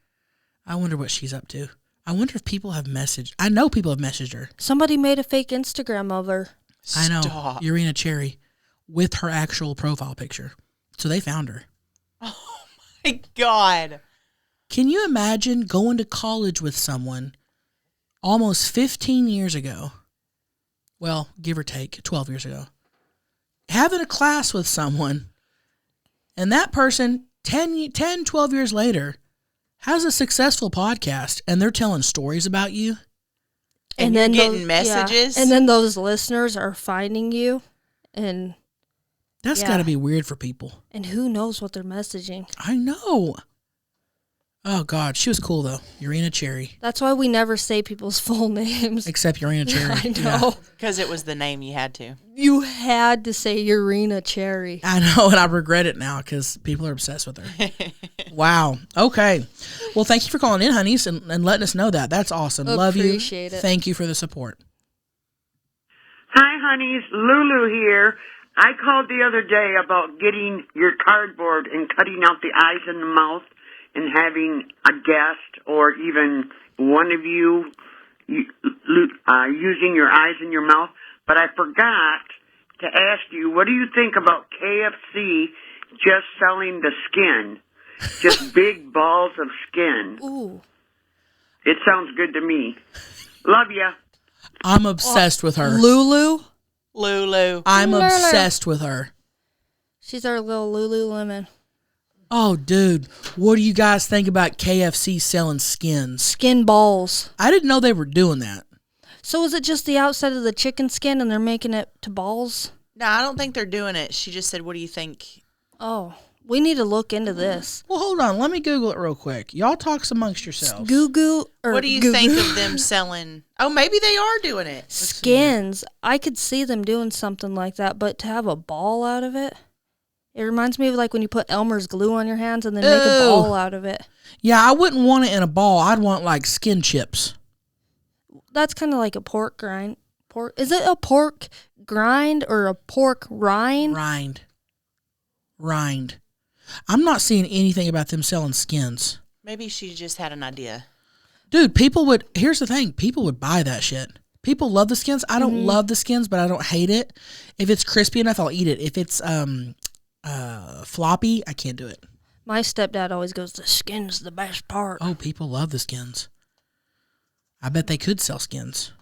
I wonder what she's up to. I wonder if people have messaged. I know people have messaged her. Somebody made a fake Instagram of her. I know. Stop. Urina Cherry with her actual profile picture. So they found her. Oh my God. Can you imagine going to college with someone almost 15 years ago? Well, give or take, 12 years ago. Having a class with someone, and that person 10, 12 years later has a successful podcast, and they're telling stories about you. And you're getting messages? And then those listeners are finding you and That's Yeah. got to be weird for people. And who knows what they're messaging? I know. Oh, God. She was cool, though. Urena Cherry. That's why we never say people's full names. Except Urena Cherry. I Yeah. know. Because it was the name you had to. You had to say Urena Cherry. I know, and I regret it now because people are obsessed with her. Wow. Okay. Well, thank you for calling in, honeys, and letting us know that. That's awesome. Love you. Appreciate it. Thank you for the support. Hi, honeys. Lulu here. I called the other day about getting your cardboard and cutting out the eyes and the mouth and having a guest or even one of you using your eyes and your mouth. But I forgot to ask you, what do you think about KFC just selling the skin? Just big balls of skin. Ooh. It sounds good to me. Love ya. I'm obsessed with her. Lulu? Lulu. I'm Lulu. obsessed with her. She's our little Lululemon. Oh, dude. What do you guys think about KFC selling skins? Skin balls. I didn't know they were doing that. So is it just the outside of the chicken skin and they're making it to balls? No, I don't think they're doing it. She just said, what do you think? Oh, we need to look into this. Well, hold on. Let me Google it real quick. Y'all talk amongst yourselves. Goo goo or What do you goo think goo? of them selling? Oh, maybe they are doing it. Skins? I could see them doing something like that, but to have a ball out of it, it reminds me of like when you put Elmer's glue on your hands and then make a Ew. ball out of it. Yeah, I wouldn't want it in a ball. I'd want like skin chips. That's kind of like a pork grind. Is it a pork grind or a pork rind? Rind. I'm not seeing anything about them selling skins. Maybe she just had an idea. Dude, here's the thing. People would buy that shit. People love the skins. I don't love the skins, but I don't hate it. If it's crispy enough, I'll eat it. If it's floppy, I can't do it. My stepdad always goes, the skin's the best part. Oh, people love the skins. I bet they could sell skins.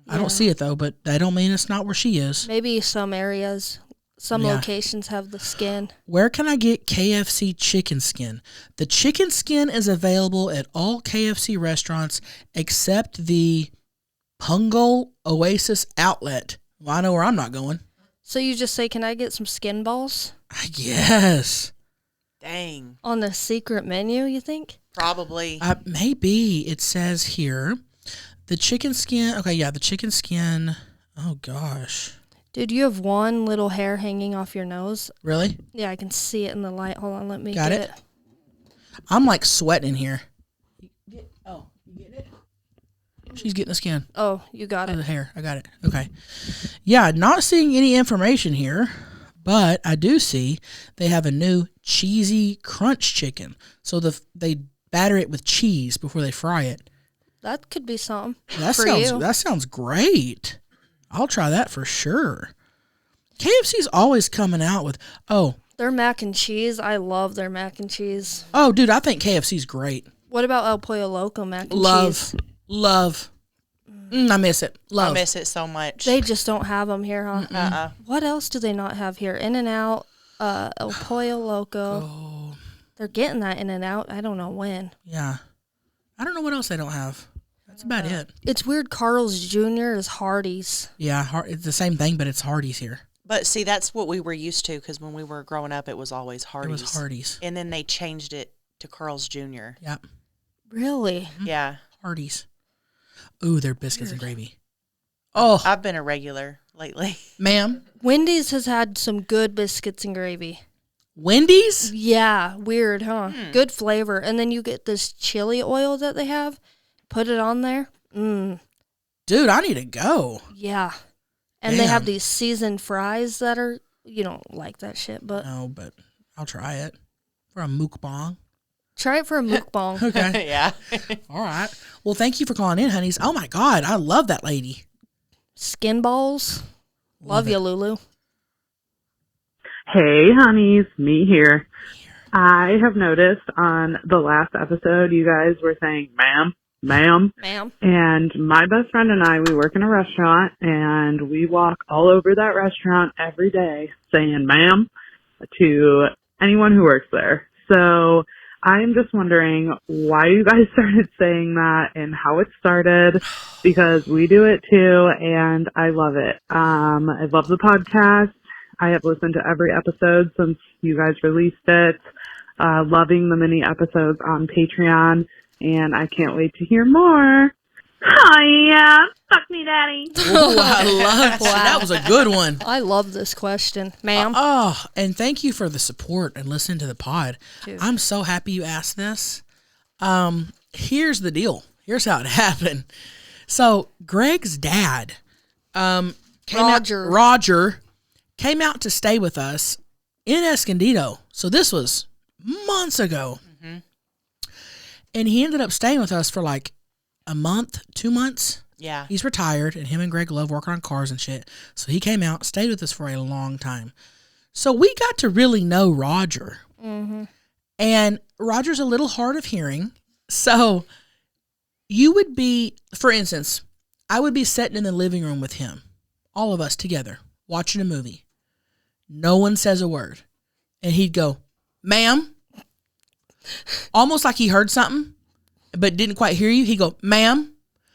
I don't see it, though, but that don't mean it's not where she is. Maybe some areas, some Yeah. locations have the skin. Where can I get KFC chicken skin? The chicken skin is available at all KFC restaurants except the Pungal Oasis outlet. Well, I know where I'm not going. So you just say, can I get some skin balls? I guess. Dang. On the secret menu, you think? Probably. Maybe it says here the chicken skin. Okay, yeah, the chicken skin. Oh, gosh. Dude, you have one little hair hanging off your nose. Really? Yeah, I can see it in the light. Hold on, let me Got get it? it. I'm like sweating in here. You getting it? She's getting the skin. Oh, you got Oh, the it. hair. I got it. Okay. Yeah, not seeing any information here, but I do see they have a new cheesy crunch chicken. So they batter it with cheese before they fry it. That could be something That sounds great. I'll try that for sure. KFC's always coming out with their mac and cheese. I love their mac and cheese. oh dude, I think KFC's great. What about El Pollo Loco mac and cheese? Love. I miss it. Love. I miss it so much. They just don't have them here, huh? Uh-uh. What else do they not have here? In-N-Out, El Pollo Loco. Oh, They're getting that In-N-Out. I don't know when. yeah. I don't know what else they don't have. That's about it. It's weird. Carl's Jr. is Hardee's. Yeah, it's the same thing, but it's Hardee's here. But see, that's what we were used to because when we were growing up, it was always Hardee's. It was Hardee's. And then they changed it to Carl's Jr. Yep, Really? Yeah. Hardee's. Ooh, their biscuits and gravy. Oh, I've been a regular lately. ma'am. Wendy's has had some good biscuits and gravy. Wendy's? Yeah, weird, huh? Good flavor. And then you get this chili oil that they have. Put it on there. Dude, I need to go. Yeah. And they have Damn. these seasoned fries that are, you don't like that shit, but No, but I'll try it for a mukbang. try it for a mukbang. Okay. Yeah. All right. Well, thank you for calling in, honeys. Oh, my God. I love that lady. Skin balls. Love you, Lulu. Hey, honeys, me here. I have noticed on the last episode you guys were saying ma'am. Ma'am. And my best friend and I, we work in a restaurant, and we walk all over that restaurant every day saying ma'am to anyone who works there. So I'm just wondering why you guys started saying that and how it started, because we do it too, and I love it. I love the podcast. I have listened to every episode since you guys released it. Loving the mini episodes on Patreon, and I can't wait to hear more. Oh, yeah. Fuck me, Daddy. Oh, I love that. Was a good one. I love this question, ma'am. And thank you for the support and listening to the pod. Dude. I'm so happy you asked this. Here's the deal. Here's how it happened. So Greg's dad, Roger, came out to stay with us in Escondido. So this was months ago. Mm-hmm. And he ended up staying with us for like a month, 2 months. Yeah. He's retired, and him and Greg love working on cars and shit. So he came out, stayed with us for a long time. So we got to really know Roger. Mm-hmm. And Roger's a little hard of hearing. So you would be, for instance, I would be sitting in the living room with him, all of us together, watching a movie. No one says a word. And he'd go, ma'am, almost like he heard something, but didn't quite hear you. He'd go, ma'am.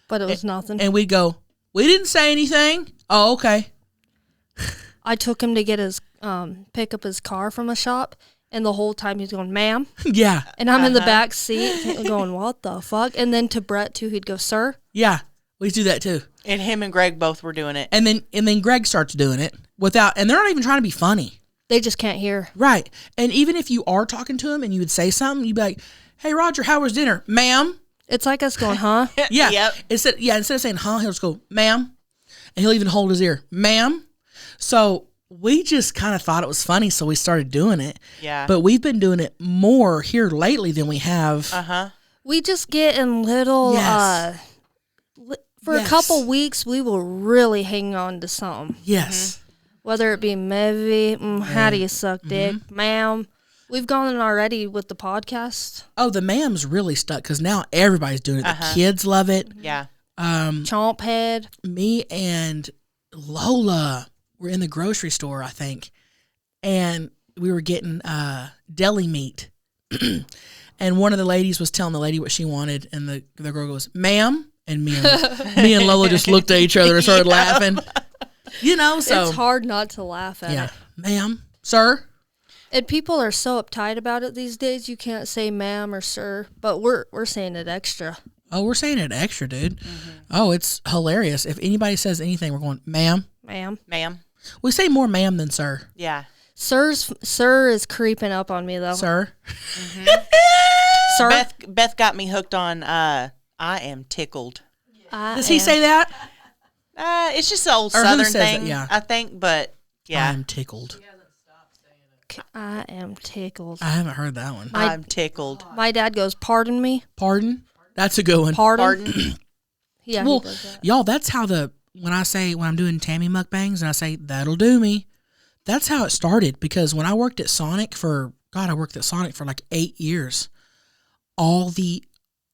But it was nothing. And we'd go, we didn't say anything. Oh, okay. I took him to get his, pick up his car from a shop, and the whole time he's going, ma'am. Yeah. And I'm in the back seat going, what the fuck? And then to Brett, too, he'd go, sir. Yeah, we do that, too. And him and Greg both were doing it. And then Greg starts doing it without, and they're not even trying to be funny. They just can't hear. Right. And even if you are talking to him and you would say something, you'd be like, hey, Roger, how was dinner? Ma'am. It's like us going, huh? Yeah. Yep. Instead of saying, huh, he'll just go, ma'am. And he'll even hold his ear, ma'am. So we just kind of thought it was funny, so we started doing it. Yeah. But we've been doing it more here lately than we have. Uh-huh. We just get in little, for a couple weeks, we will really hang on to something. Yes. Mm-hmm. Whether it be maybe, how do you suck dick, ma'am? We've gone in already with the podcast. Oh, the ma'am's really stuck because now everybody's doing it. The kids love it. Yeah. Chomp head. Me and Lola were in the grocery store, I think, and we were getting deli meat. And one of the ladies was telling the lady what she wanted, and the girl goes, ma'am. And me and Lola just looked at each other and started laughing. You know, so. It's hard not to laugh at it. Ma'am, sir. And people are so uptight about it these days, you can't say ma'am or sir, but we're saying it extra. Oh, we're saying it extra, dude. Mm-hmm. Oh, it's hilarious. If anybody says anything, we're going, ma'am. Ma'am. Ma'am. We say more ma'am than sir. Yeah. Sir is creeping up on me, though. Sir. Mm-hmm. Sir. Beth got me hooked on I am tickled. Does he say that? It's just an old Or who Southern says thing, it? Yeah. I think, but yeah. I'm tickled. I am tickled. I haven't heard that one. I'm tickled. My dad goes, pardon me? Pardon? That's a good one. Pardon? Yeah, well, he does that. y'all, that's how when I'm doing Tammy mukbangs and I say, that'll do me, that's how it started. Because when I worked at Sonic I worked at Sonic for like 8 years. All the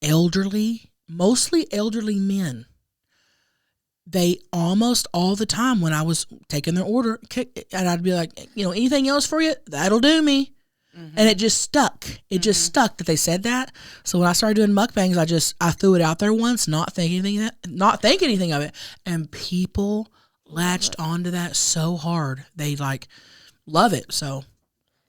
elderly, mostly elderly men, they almost all the time when I was taking their order, and I'd be like, anything else for you? That'll do me. Mm-hmm. And it just stuck. It just stuck that they said that. So when I started doing mukbangs, I threw it out there once, not thinking anything of it. And people latched onto that so hard. They love it. So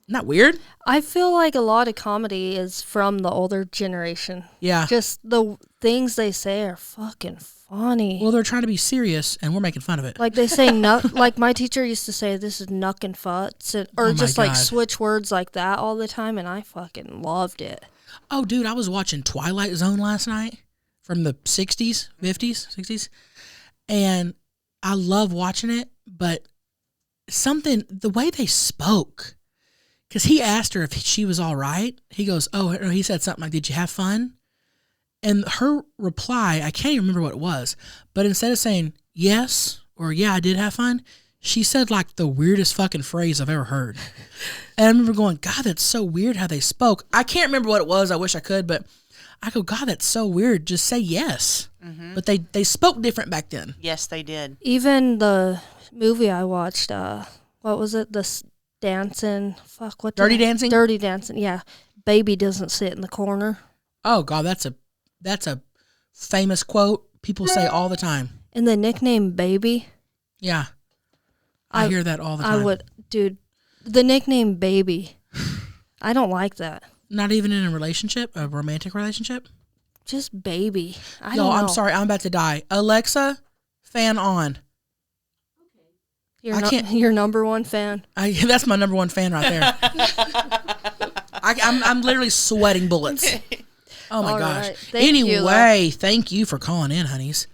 isn't that weird? I feel like a lot of comedy is from the older generation. Yeah. Just the things they say are fucking funny. Well, they're trying to be serious, and we're making fun of it. Like they say, like my teacher used to say, this is nuck and futs, or just like switch words like that all the time, and I fucking loved it. Oh, dude, I was watching Twilight Zone last night from the 60s, 50s, 60s, and I love watching it, but the way they spoke, because he asked her if she was all right. He goes, he said something like, did you have fun? And her reply, I can't even remember what it was, but instead of saying yes or yeah, I did have fun, she said like the weirdest fucking phrase I've ever heard. And I remember going, God, that's so weird how they spoke. I can't remember what it was. I wish I could, but I go, God, that's so weird. Just say yes. Mm-hmm. But they spoke different back then. Yes, they did. Even the movie I watched, what was it? Dancing. Fuck, what? Dirty Dancing? Dirty Dancing, yeah. Baby doesn't sit in the corner. Oh, God, that's a famous quote people say all the time. And the nickname Baby. Yeah. I hear that all the time. Dude, the nickname baby. I don't like that. Not even in a relationship, a romantic relationship? Just baby. I Yo, don't know. I'm sorry. I'm about to die. Alexa, fan on. Your number one fan. That's my number one fan right there. I'm literally sweating bullets. Oh my gosh. Right. Thank Thank you for calling in, honeys.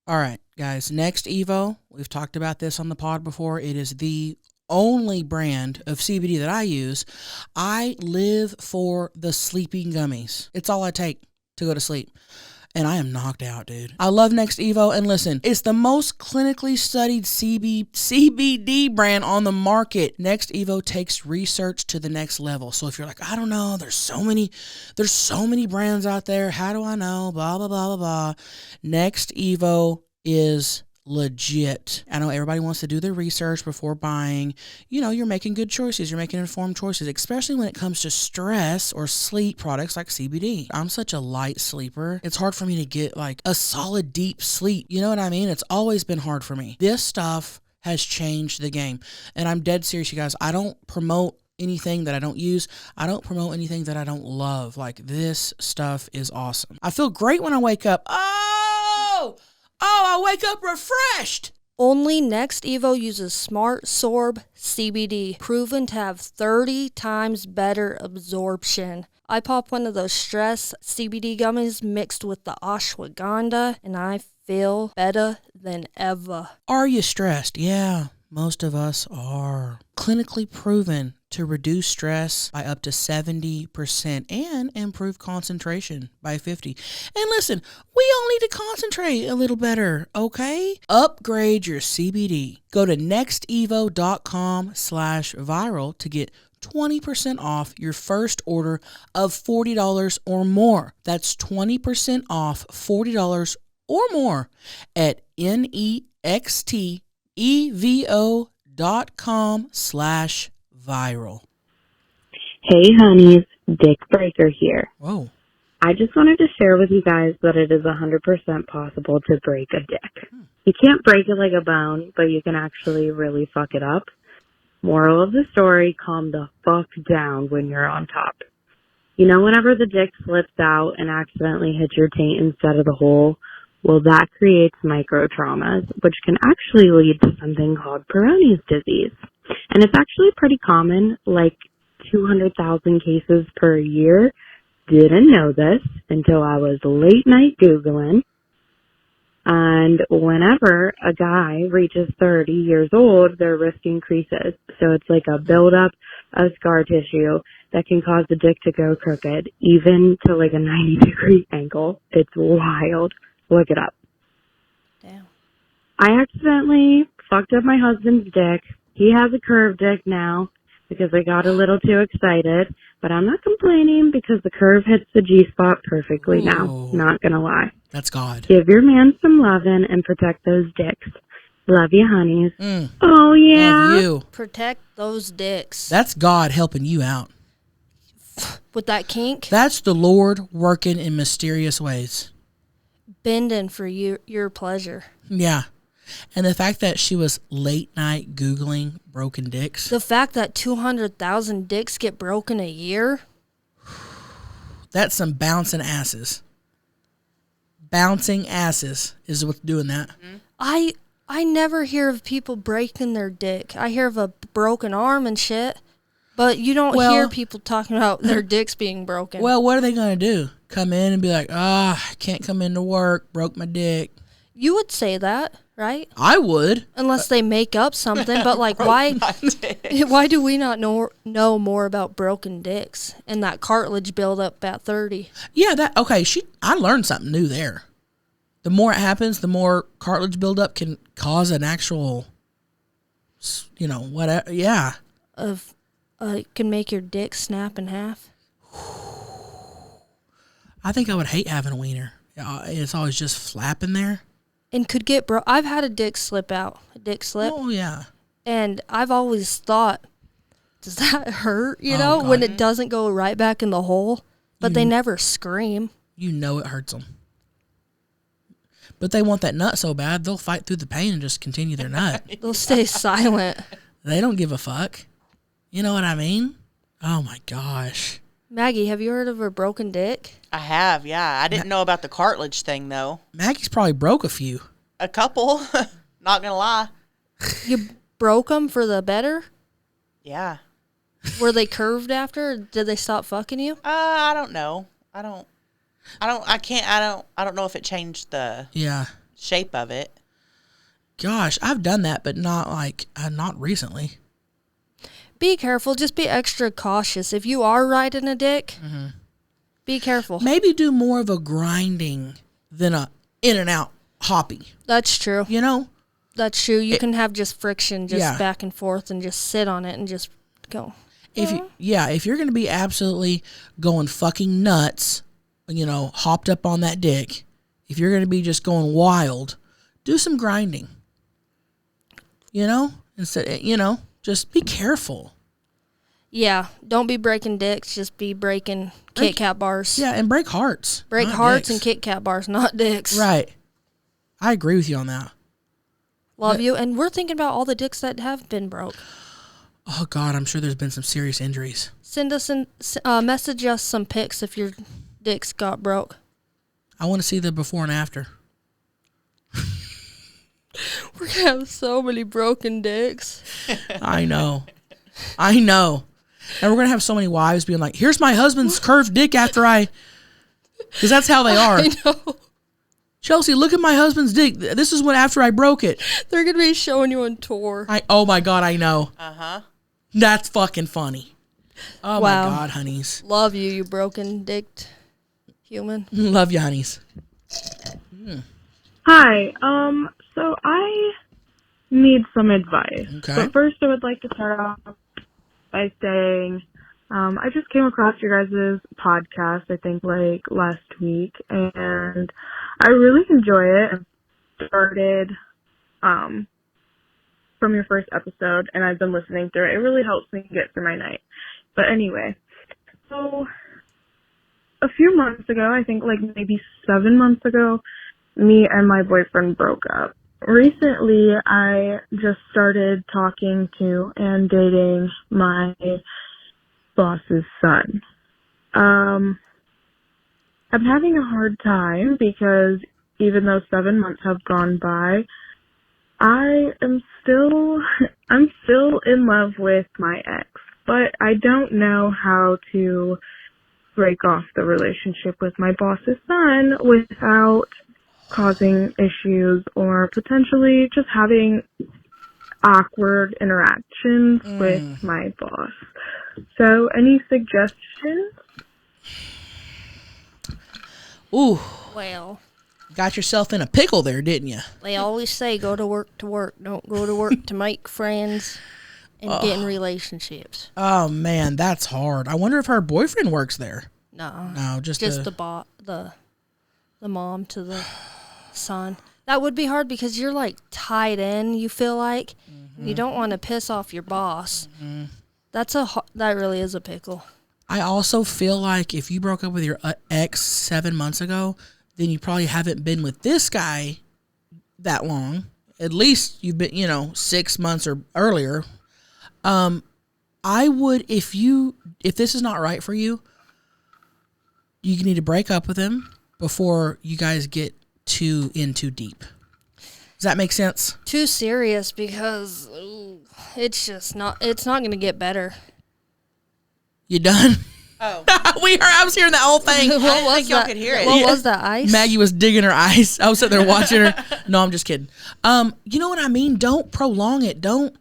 All right, guys. Next Evo, we've talked about this on the pod before. It is the only brand of CBD that I use. I live for the sleeping gummies. It's all I take to go to sleep. And I am knocked out, dude. I love Next Evo. And listen, it's the most clinically studied CBD brand on the market. Next Evo takes research to the next level. So if you're like, I don't know, there's so many brands out there. How do I know? Blah, blah, blah, blah, blah. Next Evo is legit. I know everybody wants to do their research before buying. You know, you're making good choices. You're making informed choices, especially when it comes to stress or sleep products like CBD. I'm such a light sleeper. It's hard for me to get like a solid deep sleep. You know what I mean? It's always been hard for me. This stuff has changed the game. And I'm dead serious, you guys. I don't promote anything that I don't use. I don't promote anything that I don't love. Like, this stuff is awesome. I feel great when I wake up. I wake up refreshed. Only Next Evo uses Smart Sorb CBD, proven to have 30 times better absorption. I pop one of those stress CBD gummies mixed with the ashwagandha, and I feel better than ever. Are you stressed? Yeah, most of us are. Clinically proven to reduce stress by up to 70% and improve concentration by 50%. And listen, we all need to concentrate a little better, okay? Upgrade your CBD. Go to nextevo.com/viral to get 20% off your first order of $40 or more. That's 20% off $40 or more at nextevo.com/viral. Hey honeys, Dick Breaker here. Whoa. I just wanted to share with you guys that it is 100% possible to break a dick. You can't break it like a bone, but you can actually really fuck it up. Moral of the story, calm the fuck down when you're on top. You know, whenever the dick slips out and accidentally hits your taint instead of the hole, well, that creates micro traumas, which can actually lead to something called Peyronie's disease. And it's actually pretty common, like 200,000 cases per year. Didn't know this until I was late night Googling. And whenever a guy reaches 30 years old, their risk increases. So it's like a buildup of scar tissue that can cause the dick to go crooked, even to like a 90-degree angle. It's wild. Look it up. Damn. I accidentally fucked up my husband's dick. He has a curved dick now because I got a little too excited. But I'm not complaining because the curve hits the G-spot perfectly now. Not gonna lie. That's God. Give your man some lovin' and protect those dicks. Love you, honeys. Oh, yeah. Love you. Protect those dicks. That's God helping you out. With that kink? That's the Lord working in mysterious ways. Bending for your pleasure. Yeah. And the fact that she was late night Googling broken dicks. The fact that 200,000 dicks get broken a year. That's some bouncing asses. Bouncing asses is what's doing that. I never hear of people breaking their dick. I hear of a broken arm and shit. But you don't hear people talking about their dicks being broken. Well, what are they going to do? Come in and be like, can't come into work, broke my dick. You would say that, right? I would. Unless they make up something. But like, why do we not know more about broken dicks and that cartilage buildup at 30? Yeah, I learned something new there. The more it happens, the more cartilage buildup can cause an actual, whatever. Yeah. It can make your dick snap in half. I think I would hate having a wiener. It's always just flapping there. And could get I've had a dick slip out. A dick slip. Oh, yeah. And I've always thought, does that hurt, God. When it doesn't go right back in the hole? But they never scream. You know it hurts them. But they want that nut so bad, they'll fight through the pain and just continue their nut. They'll stay silent. They don't give a fuck. You know what I mean? Oh, my gosh. Maggie, have you heard of a broken dick? I have, yeah. I didn't know about the cartilage thing, though. Maggie's probably broke a few. A couple. Not going to lie. You broke them for the better? Yeah. Were they curved after? Or did they stop fucking you? I don't know. I don't know if it changed the shape of it. Gosh, I've done that, but not recently. Be careful. Just be extra cautious. If you are riding a dick, be careful. Maybe do more of a grinding than a in and out hoppy. That's true. You know? That's true. You can have just friction back and forth and just sit on it and just go. If you're going to be absolutely going fucking nuts, hopped up on that dick, if you're going to be just going wild, do some grinding. Instead, just be careful. Yeah, don't be breaking dicks. Just be breaking Kit Kat bars. Yeah, and break hearts. Break hearts and Kit Kat bars, not dicks. Right. I agree with you on that. Love you. And we're thinking about all the dicks that have been broke. Oh, God, I'm sure there's been some serious injuries. Send us message us some pics if your dicks got broke. I want to see the before and after. We're going to have so many broken dicks. I know. And we're going to have so many wives being like, here's my husband's curved dick after because that's how they are. I know. Chelcie, look at my husband's dick. This is what after I broke it. They're going to be showing you on tour. Oh, my God, I know. Uh-huh. That's fucking funny. Oh, wow. My God, honeys. Love you, you broken dicked human. Love you, honeys. Hi. So I need some advice. Okay. But first I would like to start off by saying I just came across your guys' podcast, I think, last week, and I really enjoy it. I started from your first episode, and I've been listening through it. It really helps me get through my night. But anyway, so a few months ago, I think maybe 7 months ago, me and my boyfriend broke up. Recently, I just started talking to and dating my boss's son. I'm having a hard time because even though 7 months have gone by, I'm still in love with my ex, but I don't know how to break off the relationship with my boss's son without causing issues or potentially just having awkward interactions with my boss. So, any suggestions? Ooh. Well, got yourself in a pickle there, didn't you? they always say go to work. Don't go to work to make friends and get in relationships. Oh, man, that's hard. I wonder if her boyfriend works there. No, just the mom to the son. That would be hard because you're tied in. You feel like you don't want to piss off your boss. That really is a pickle. I also feel like if you broke up with your ex 7 months ago, then you probably haven't been with this guy that long. At least you've been, 6 months or earlier. I would, if this is not right for you, you need to break up with him before you guys get too deep. Does that make sense? Too serious because it's not going to get better. You done? Oh. I was hearing that whole thing. What I was think y'all that? could hear it. What was that, ice? Maggie was digging her ice. I was sitting there watching her. No, I'm just kidding. You know what I mean? Don't prolong it. Don't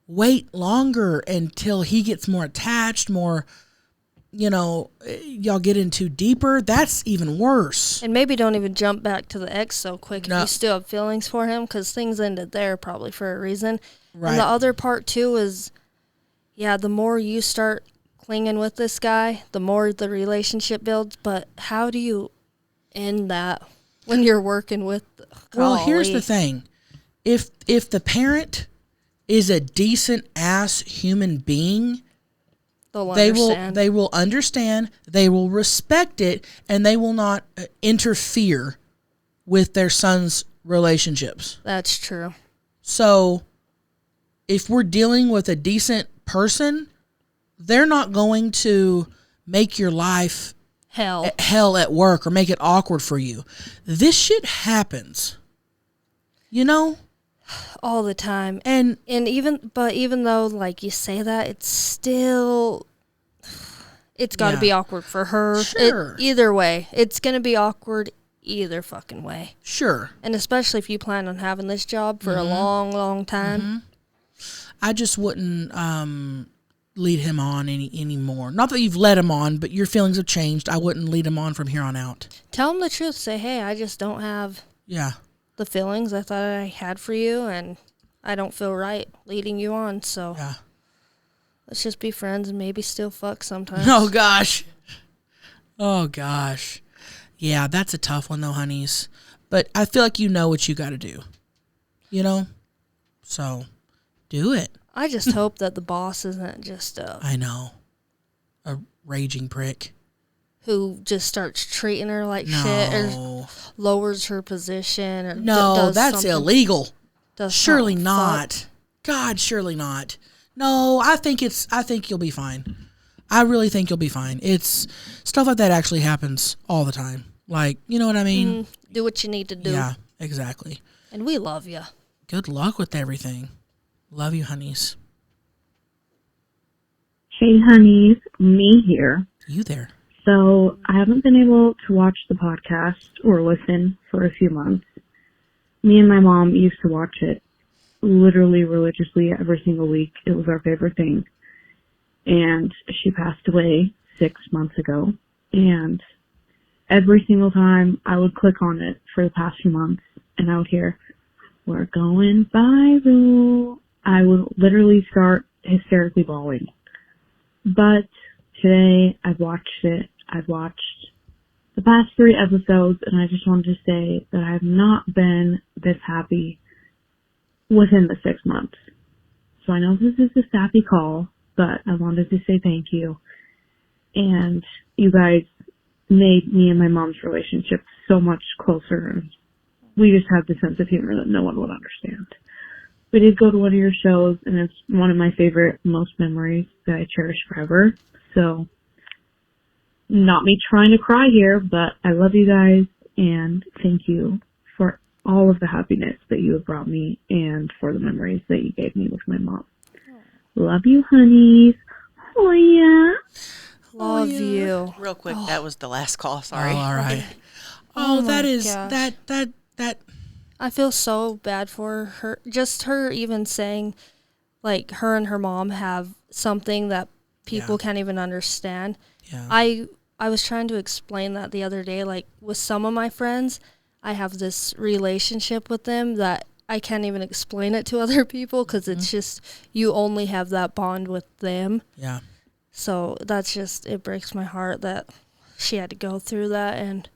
wait longer until he gets more attached, more, y'all get into deeper. That's even worse. And maybe don't even jump back to the ex so quick if you still have feelings for him, because things ended there probably for a reason. Right. And the other part, too, is, the more you start clinging with this guy, the more the relationship builds. But how do you end that when you're working with? Well, here's the thing: if the parent is a decent ass human being, they will understand, they will respect it, and they will not interfere with their sons' relationships. That's true. So if we're dealing with a decent person, they're not going to make your life hell at work or make it awkward for you. This shit happens. You know? All the time. And even though like you say that, it's still it's got to be awkward for her. Sure. Either way, it's going to be awkward either fucking way. Sure. And especially if you plan on having this job for a long, long time. I just wouldn't lead him on anymore. Not that you've led him on, but your feelings have changed. I wouldn't lead him on from here on out. Tell him the truth. Say, hey, I just don't have the feelings I thought I had for you, and I don't feel right leading you on, so let's just be friends and maybe still fuck sometimes. Oh, gosh. Oh, gosh. Yeah, that's a tough one, though, honeys. But I feel like you know what you got to do. You know? So, do it. I just hope that the boss isn't just I know. A raging prick. Who just starts treating her like shit or lowers her position. Or no, that's illegal. Surely not. Fuck. God, surely not. No, I think you'll be fine. I really think you'll be fine. It's stuff like that actually happens all the time. Like, you know what I mean? Do what you need to do. Yeah, exactly. And we love you. Good luck with everything. Love you, honeys. Hey, honeys. Me here. You there. So, I haven't been able to watch the podcast or listen for a few months. Me and my mom used to watch it literally religiously every single week. It was our favorite thing. And she passed away 6 months ago. And every single time I would click on it for the past few months and I would hear, "We're going viral," I would literally start hysterically bawling. But today I've watched it. I've watched the past 3 episodes and I just wanted to say that I have not been this happy within the 6 months. So I know this is a sappy call, but I wanted to say thank you. And you guys made me and my mom's relationship so much closer. We just have the sense of humor that no one would understand. We did go to one of your shows, and it's one of my favorite, most memories that I cherish forever. So, not me trying to cry here, but I love you guys, and thank you for all of the happiness that you have brought me, and for the memories that you gave me with my mom. Love you, honeys. Oh, yeah. Love you. Real quick, that was the last call. Sorry. Oh, all right. Oh, that my is gosh. that. I feel so bad for her. Just her even saying, like, her and her mom have something that people can't even understand. Yeah. I was trying to explain that the other day. Like, with some of my friends, I have this relationship with them that I can't even explain it to other people because it's just, you only have that bond with them. Yeah. So that's just, it breaks my heart that she had to go through that. And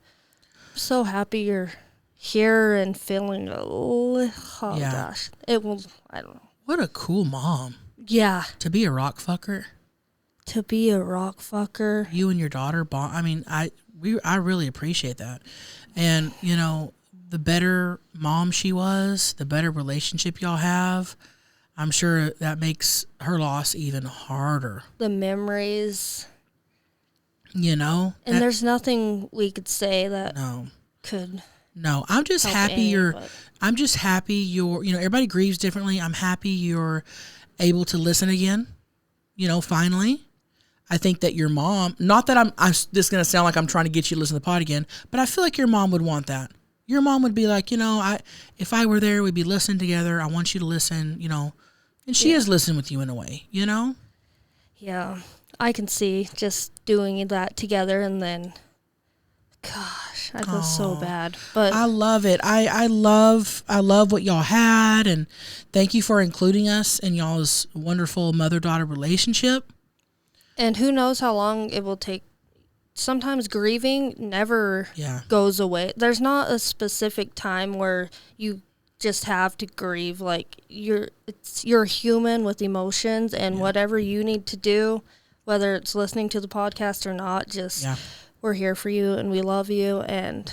I'm so happy you're here and feeling gosh. It will, I don't know. What a cool mom. Yeah. To be a rock fucker. To be a rock fucker. You and your daughter I mean, I really appreciate that. And, you know, the better mom she was, the better relationship y'all have, I'm sure that makes her loss even harder. The memories. You know? And there's nothing we could say that could. No, I'm just happy I'm just happy you're, you know, everybody grieves differently. I'm happy you're able to listen again, you know, finally. I think that your mom, not that I'm this is going to sound like I'm trying to get you to listen to the pod again, but I feel like your mom would want that. Your mom would be like, you know, if I were there, we'd be listening together. I want you to listen, you know. And she is listening with you in a way, you know? Yeah, I can see just doing that together and then, gosh, I feel so bad. But I love it. I love what y'all had, and thank you for including us in y'all's wonderful mother-daughter relationship. And who knows how long it will take. Sometimes grieving never goes away. There's not a specific time where you just have to grieve. Like, you're human with emotions, and whatever you need to do, whether it's listening to the podcast or not, just we're here for you and we love you, and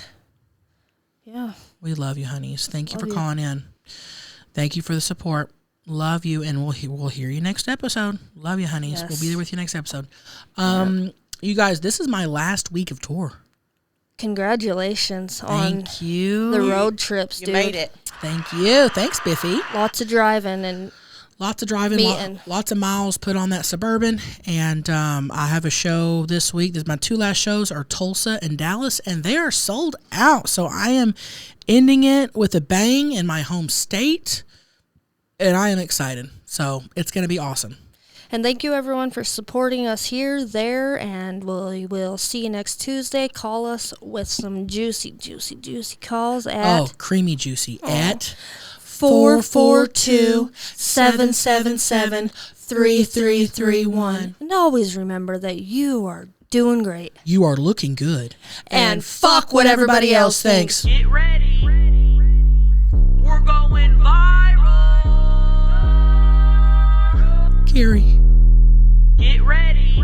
Yeah. We love you, honeys. Thank you Love for you. calling in. Thank you for the support. Love you, and we'll hear you next episode. Love you, honeys. Yes. We'll be there with you next episode. You guys, this is my last week of tour. Congratulations on Thank you. the road trips, You dude. made it. Thank you. Thanks, Biffy. Lots of driving and Lots of driving, Meeting. lots of miles put on that Suburban, and I have a show this week. My 2 last shows are Tulsa and Dallas, and they are sold out. So I am ending it with a bang in my home state, and I am excited. So it's going to be awesome. And thank you, everyone, for supporting us here, there, and we will see you next Tuesday. Call us with some juicy, juicy, juicy calls at Creamy juicy at 442-777-3331. And always remember that you are doing great. You are looking good. And fuck what everybody else thinks. Get ready. We're going viral. Carrie. Get ready.